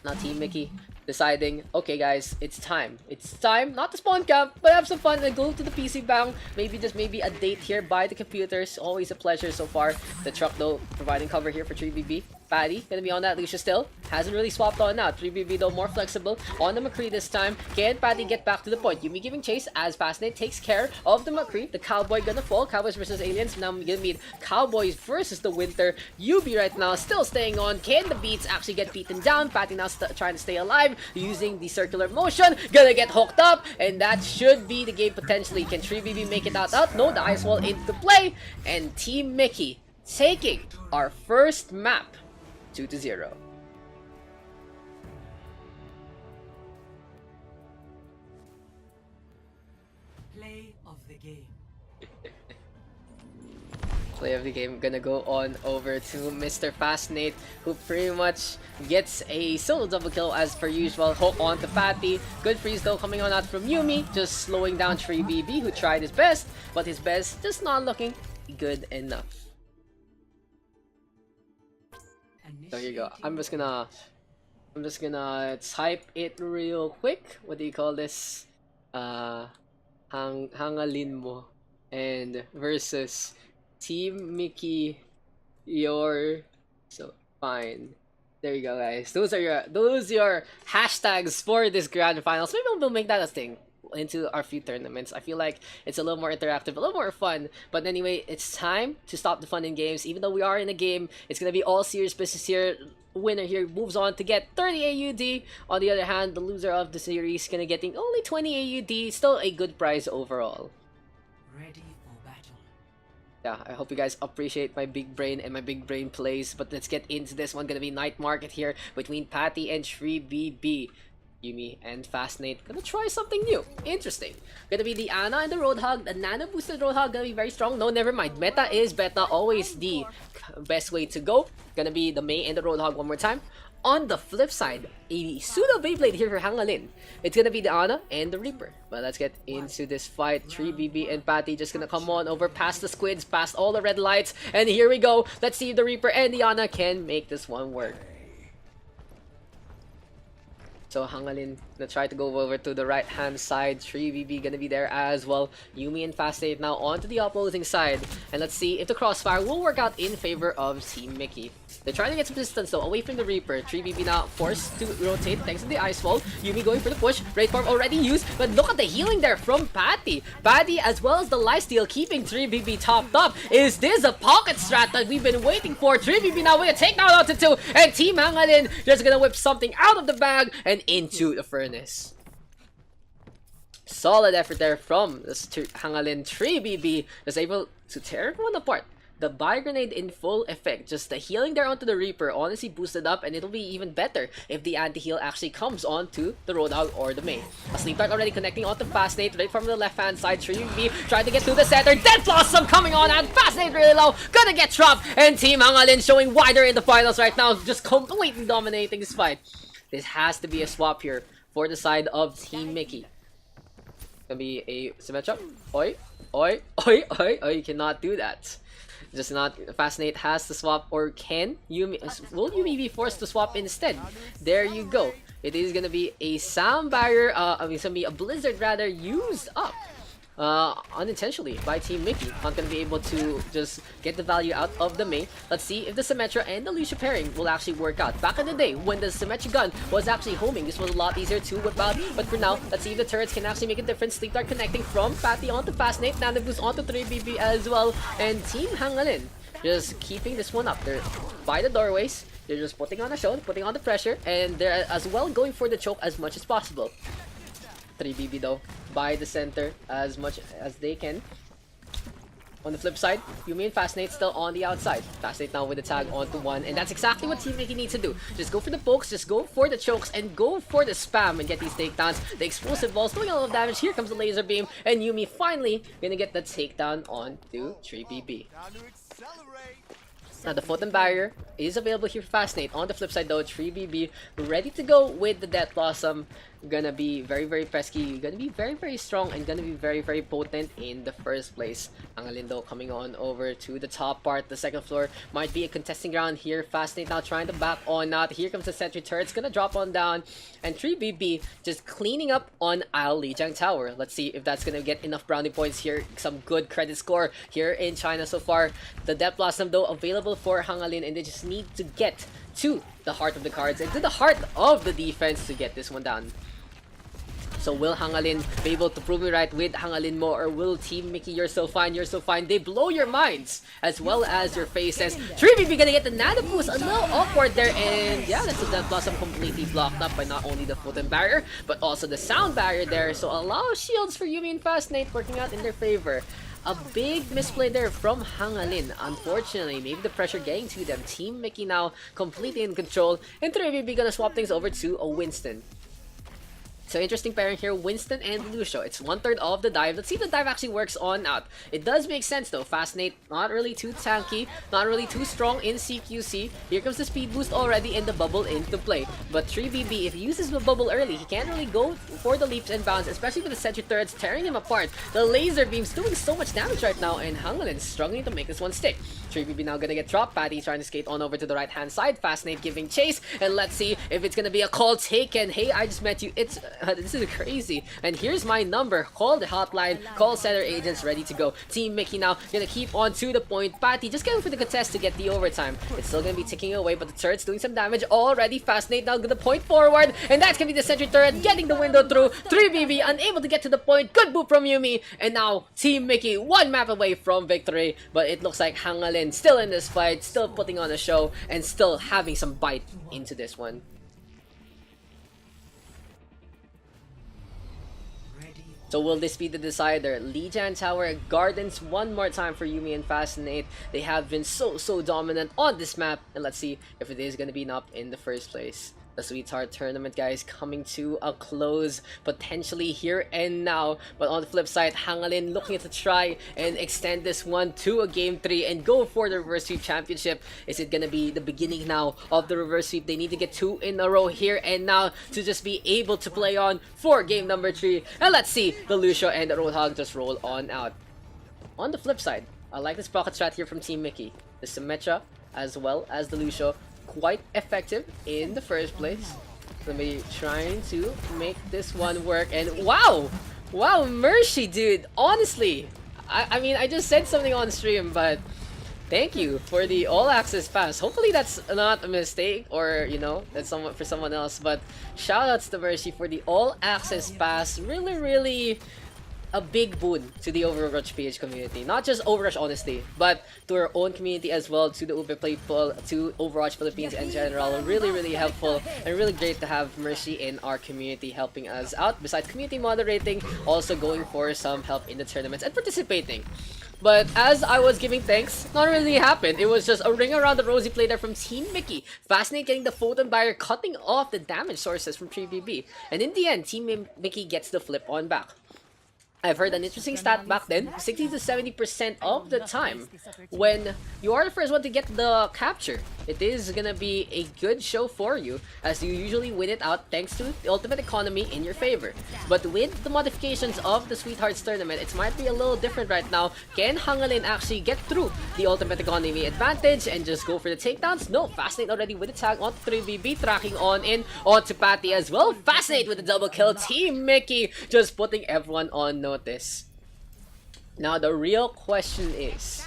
Now Team Miki deciding, okay guys, it's time. It's time not to spawn camp, but have some fun and go to the PC bang. Maybe just maybe a date here by the computers. Always a pleasure so far. The truck though providing cover here for 3BB. Patty gonna be on that Lucia still. Hasn't really swapped on now. 3BB though more flexible on the McCree this time. Can Patty get back to the point? Yumi giving chase as Fascinate takes care of the McCree. The Cowboy gonna fall. Cowboys versus Aliens. Now I'm gonna meet Cowboys versus the Winter. Yubi right now still staying on. Can the beats actually get beaten down? Patty now trying to stay alive using the circular motion. Gonna get hooked up, and that should be the game potentially. Can 3BB make it out? No, the ice wall into play, and Team Miki taking our first map 2-0. Play of the game. Play of the game gonna go on over to Mr. Fascinate, who pretty much gets a solo double kill as per usual. Hook on to Patty. Good freeze though coming on out from Yumi, just slowing down 3BB, who tried his best, but his best just not looking good enough. So here you go. I'm just gonna type it real quick. What do you call this? Hangalin mo and versus Team Miki. So fine. There you go, guys. Those are your hashtags for this grand finals. Maybe we'll make that a thing into our few tournaments. I feel like it's a little more interactive, a little more fun. But anyway, it's time to stop the fun in games. Even though we are in a game, it's gonna be all serious business here. Winner here moves on to get 30 AUD. On the other hand, the loser of the series gonna getting only 20 AUD. Still a good prize overall. Ready for battle. Yeah, I hope you guys appreciate my big brain and my big brain plays. But let's get into this one. Gonna be Night Market here between Patty and 3BB. Yumi and Fascinate gonna try something new. Interesting. Gonna be the Ana and the Roadhog. The Nano boosted Roadhog gonna be very strong. No, never mind. Meta is beta. Always the best way to go. Gonna be the Mei and the Roadhog one more time. On the flip side, a pseudo Beyblade here for Hangalin. It's gonna be the Ana and the Reaper. But let's get into this fight. 3BB and Patty just gonna come on over past the squids, past all the red lights. And here we go. Let's see if the Reaper and the Ana can make this one work. So Hangalin gonna try to go over to the right hand side. 3BB gonna be there as well. Yuumi and Fast8 now onto the opposing side. And let's see if the crossfire will work out in favor of Team Miki. They're trying to get some distance though, away from the Reaper. 3BB now forced to rotate thanks to the Ice Wall. Yuumi going for the push. Raid Farm already used, but look at the healing there from Patty. Patty as well as the lifesteal keeping 3BB topped up. Is this a pocket strat that we've been waiting for? 3BB now with a takedown onto 2, and Team Hangalin just gonna whip something out of the bag and into the furnace. Solid effort there from this Hangalin. 3BB is able to tear everyone apart. The Buy Grenade in full effect. Just the healing there onto the Reaper honestly boosted up, and it'll be even better if the anti-heal actually comes onto the Roadhog or the Mei. A Sleep Dart already connecting onto Fast8 right from the left-hand side. 3BB trying to get to the center. Dead Blossom coming on, and Fast8 really low. Gonna get dropped, and Team Hangalin showing wider in the finals right now. Just completely dominating this fight. This has to be a swap here for the side of Team Miki. Gonna be a Symmetra. Oi, oi, oi, oi, oi, you cannot do that. Just not. Fascinate has to swap, or can Yuumi? Will Yuumi be forced to swap instead? There you go. It is gonna be a sound barrier. It's gonna be a blizzard rather used up unintentionally by Team Miki. Not gonna be able to just get the value out of the Mei. Let's see if the Symmetra and the Lucia pairing will actually work out. Back in the day when the Symmetra gun was actually homing, this was a lot easier to whip out. But for now, let's see if the turrets can actually make a difference. Sleep Dart connecting from Patty onto Fascinate. Nano Boost onto 3BB as well. And Team Hangalin just keeping this one up. They're by the doorways. They're just putting on a show, putting on the pressure, and they're as well going for the choke as much as possible. 3BB though, by the center as much as they can. On the flip side, Yuumi and Fascinate still on the outside. Fascinate now with the tag onto 1, and that's exactly what Team Miki needs to do. Just go for the pokes, just go for the chokes, and go for the spam and get these takedowns. The explosive balls doing a lot of damage. Here comes the laser beam, and Yuumi finally gonna get the takedown onto 3BB. Now the Photon Barrier is available here for Fascinate. On the flip side though, 3BB ready to go with the Death Blossom. Gonna be very, very pesky, gonna be very, very strong, and gonna be very, very potent in the first place. Hangalin though coming on over to the top part. The second floor might be a contesting ground here. Fascinate now trying to back on out. Here comes the sentry turret. It's gonna drop on down. And 3BB just cleaning up on Isle Lijiang Tower. Let's see if that's gonna get enough brownie points here. Some good credit score here in China so far. The Death Blossom though available for Hangalin, and they just need to get to the heart of the cards and to the heart of the defense to get this one down. So will Hangalin be able to prove me right with Hangalin Mo, or will Team Miki, you're so fine, they blow your minds as well as your faces. 3BB gonna get the Nano Boost, a little awkward there, and yeah, that's a Death Blossom completely blocked up by not only the Photon Barrier, but also the Sound Barrier there. So a lot of shields for Yuumi and Fascinate working out in their favor. A big misplay there from Hangalin. Unfortunately, maybe the pressure getting to them. Team Miki now completely in control, and 3BB gonna swap things over to a Winston. So interesting pairing here, Winston and Lucio. It's 1/3 of the dive. Let's see if the dive actually works on out. It does make sense though. Fascinate, not really too tanky, not really too strong in CQC. Here comes the speed boost already and the bubble into play. But 3BB, if he uses the bubble early, he can't really go for the leaps and bounds, especially with the sentry turrets tearing him apart. The laser beam's doing so much damage right now, and Hangalin struggling to make this one stick. 3BB now gonna get dropped. Patty trying to skate on over to the right hand side. Fascinate giving chase, and let's see if it's gonna be a call taken. Hey, I just met you. It's this is crazy. And here's my number. Call the hotline. Call center agents ready to go. Team Miki now gonna keep on to the point. Patty just going for the contest to get the overtime. It's still gonna be ticking away, but the turret's doing some damage already. Fascinate now gonna point forward, and that's gonna be the sentry turret getting the window through. 3BB unable to get to the point. Good boop from Yuumi, and now Team Miki one map away from victory. But it looks like Hangalin still in this fight, still putting on a show, and still having some bite into this one. So will this be the decider? Lijiang Tower Gardens one more time for Yuumi and Fascinate. They have been so dominant on this map, and let's see if it is going to be enough in the first place. The Sweetheart Tournament, guys, coming to a close, potentially here and now. But on the flip side, Hangalin looking to try and extend this one to a Game 3 and go for the Reverse Sweep Championship. Is it gonna be the beginning now of the Reverse Sweep? They need to get 2 in a row here and now to just be able to play on for game number 3. And let's see the Lucio and the Roadhog just roll on out. On the flip side, I like this pocket strat here from Team Miki. The Symmetra as well as the Lucio, quite effective in the first place. Gonna be trying to make this one work, and wow! Wow, Mercy, dude! Honestly, I mean, I just said something on stream, but thank you for the all-access pass. Hopefully that's not a mistake, or, you know, that's for someone else, but shoutouts to Mercy for the all-access pass. Really, really a big boon to the Overwatch PH community. Not just Overwatch, honestly, but to our own community as well, to the Ube people, to Overwatch Philippines in general. Really, really helpful and really great to have Mercy in our community helping us out. Besides community moderating, also going for some help in the tournaments and participating. But as I was giving thanks, not really happened. It was just a ring around the rosy play there from Team Miki. Fascinating getting the photon barrier, cutting off the damage sources from 3BB. And in the end, Team Miki gets the flip on back. I've heard an interesting stat back then, 60 to 70% of the time, when you are the first one to get the capture, it is gonna be a good show for you, as you usually win it out thanks to the ultimate economy in your favor. But with the modifications of the Sweethearts tournament, it might be a little different right now. Can Hangalin actually get through the ultimate economy advantage and just go for the takedowns? No, Fascinate already with the tag on 3BB, tracking on in onto Patty as well. Fascinate with the double kill, Team Miki just putting everyone on notice. Now the real question is,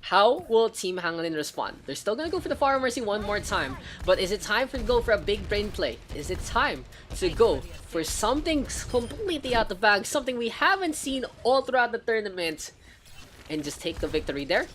how will Team Hangalin respond? They're still gonna go for the Fire Mercy one more time, but is it time to go for a big brain play? Is it time to go for something completely out the bag, something we haven't seen all throughout the tournament, and just take the victory there?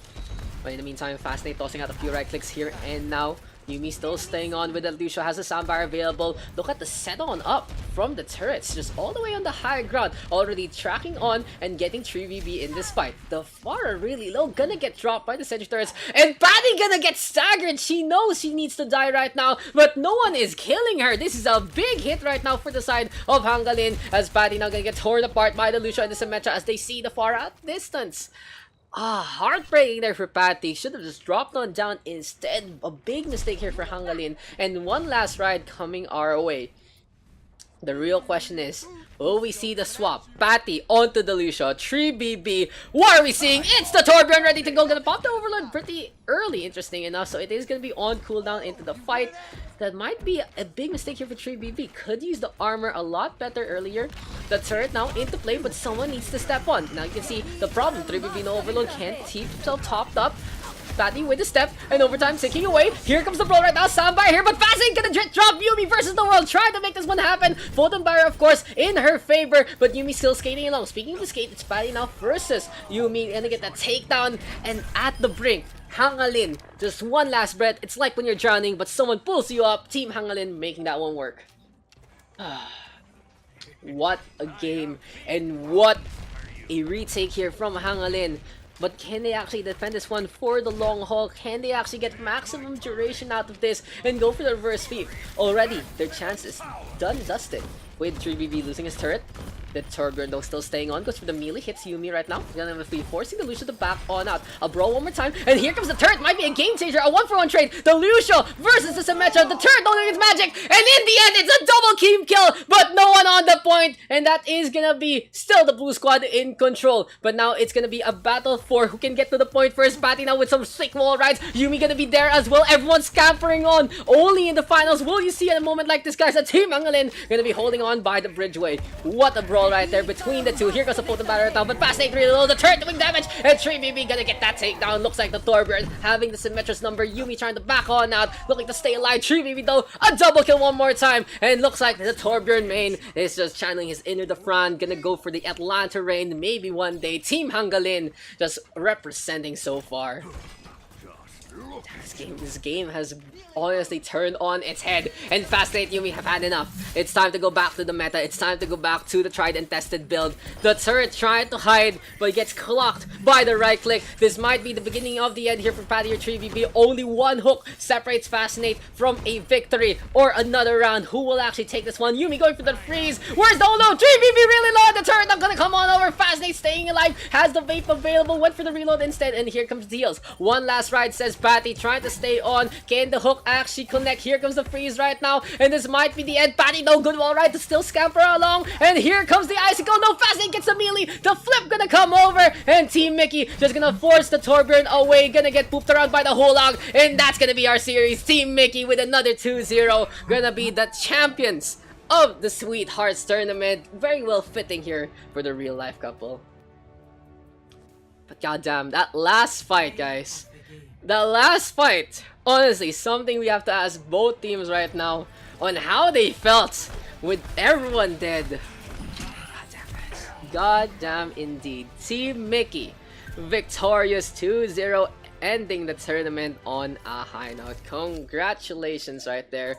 But in the meantime, Fascinate tossing out a few right clicks here and now. Yuumi still staying on with it. Lucio has a soundbar available. Look at the set on up from the turrets, just all the way on the high ground, already tracking on and getting 3BB in this fight. The Pharah really low, gonna get dropped by the sentry turrets, and Patty gonna get staggered. She knows she needs to die right now, but no one is killing her. This is a big hit right now for the side of Hangalin, as Patty now gonna get torn apart by the Lucio and the Symmetra as they see the Pharah at distance. Heartbreaking there for Patty. Should have just dropped on down instead. A big mistake here for Hangalin. And one last ride coming our way. The real question is, will we see the swap? Patty onto the Lucio. 3BB. What are we seeing? It's the Torbjorn ready to go. Gonna pop the Overlord pretty early, interesting enough. So it is gonna be on cooldown into the fight. That might be a big mistake here for 3BB. Could use the armor a lot better earlier. The turret now into play, but someone needs to step on. Now you can see the problem. 3BB no overload, can't keep himself topped up. Patty with the step, and overtime ticking away. Here comes the blow right now. Soundbar here, but Fascinating gonna drop Yuumi versus the world. Trying to make this one happen. Photon Barrier, of course, in her favor, but Yuumi still skating along. Speaking of the skate, it's Patty now versus Yuumi. Gonna get that takedown, and at the brink, Hangalin, just one last breath. It's like when you're drowning, but someone pulls you up. Team Hangalin making that one work. What a game, and what a retake here from Hangalin. But can they actually defend this one for the long haul? Can they actually get maximum duration out of this and go for the reverse sweep? Already, their chances done dusted with 3BB losing his turret. The Torbjorn though still staying on, goes for the melee, hits Yuumi right now. Gonna be forcing the Lucio to back on out. A brawl one more time, and here comes the turret, might be a game changer, a 1-for-1 trade. The Lucio versus the Symmetra, the turret don't think it's magic, and in the end it's a double team kill, but no one on the point, and that is gonna be still the blue squad in control. But now it's gonna be a battle for who can get to the point first. Patty now with some sick wall rides, Yuumi gonna be there as well, everyone's scampering on. Only in the finals will you see at a moment like this, guys, a Team Hangalin gonna be holding on by the bridgeway. What a brawl right there between the two. Here goes the Photon Barrier right now, but Fascinate really low, the turret doing damage, and 3BB gonna get that takedown. Looks like the Torbjorn having the Symmetra's number. Yuumi trying to back on out, looking to stay alive. 3BB though, a double kill one more time, and looks like the Torbjorn main is just channeling his inner Defran, gonna go for the Atlanta Rain, maybe one day. Team Hangalin just representing so far. This game has honestly turned on its head, and Fascinate Yuumi have had enough. It's time to go back to the meta. It's time to go back to the tried and tested build. The turret trying to hide, but gets clocked by the right click. This might be the beginning of the end here for Patty or 3BB. Only one hook separates Fascinate from a victory or another round. Who will actually take this one? Yuumi going for the freeze. Where's the hold on? 3BB really low the turret, not gonna come on over. Fascinating, staying alive, has the vape available, went for the reload instead, and here comes Deals. One last ride, says Patty, trying to stay on. Can the hook actually connect? Here comes the freeze right now, and this might be the end. Patty, no good wall ride to still scamper along, and here comes the icicle. No, Fascinating gets the melee. The flip gonna come over, and Team Miki just gonna force the Torbjorn away, gonna get pooped around by the Holag, and that's gonna be our series. Team Miki with another 2-0, gonna be the champions of the Sweethearts tournament. Very well fitting here for the real life couple. But goddamn, that last fight, guys. That last fight, honestly, something we have to ask both teams right now on how they felt with everyone dead. Goddamn indeed. Team Miki victorious 2-0, ending the tournament on a high note. Congratulations right there.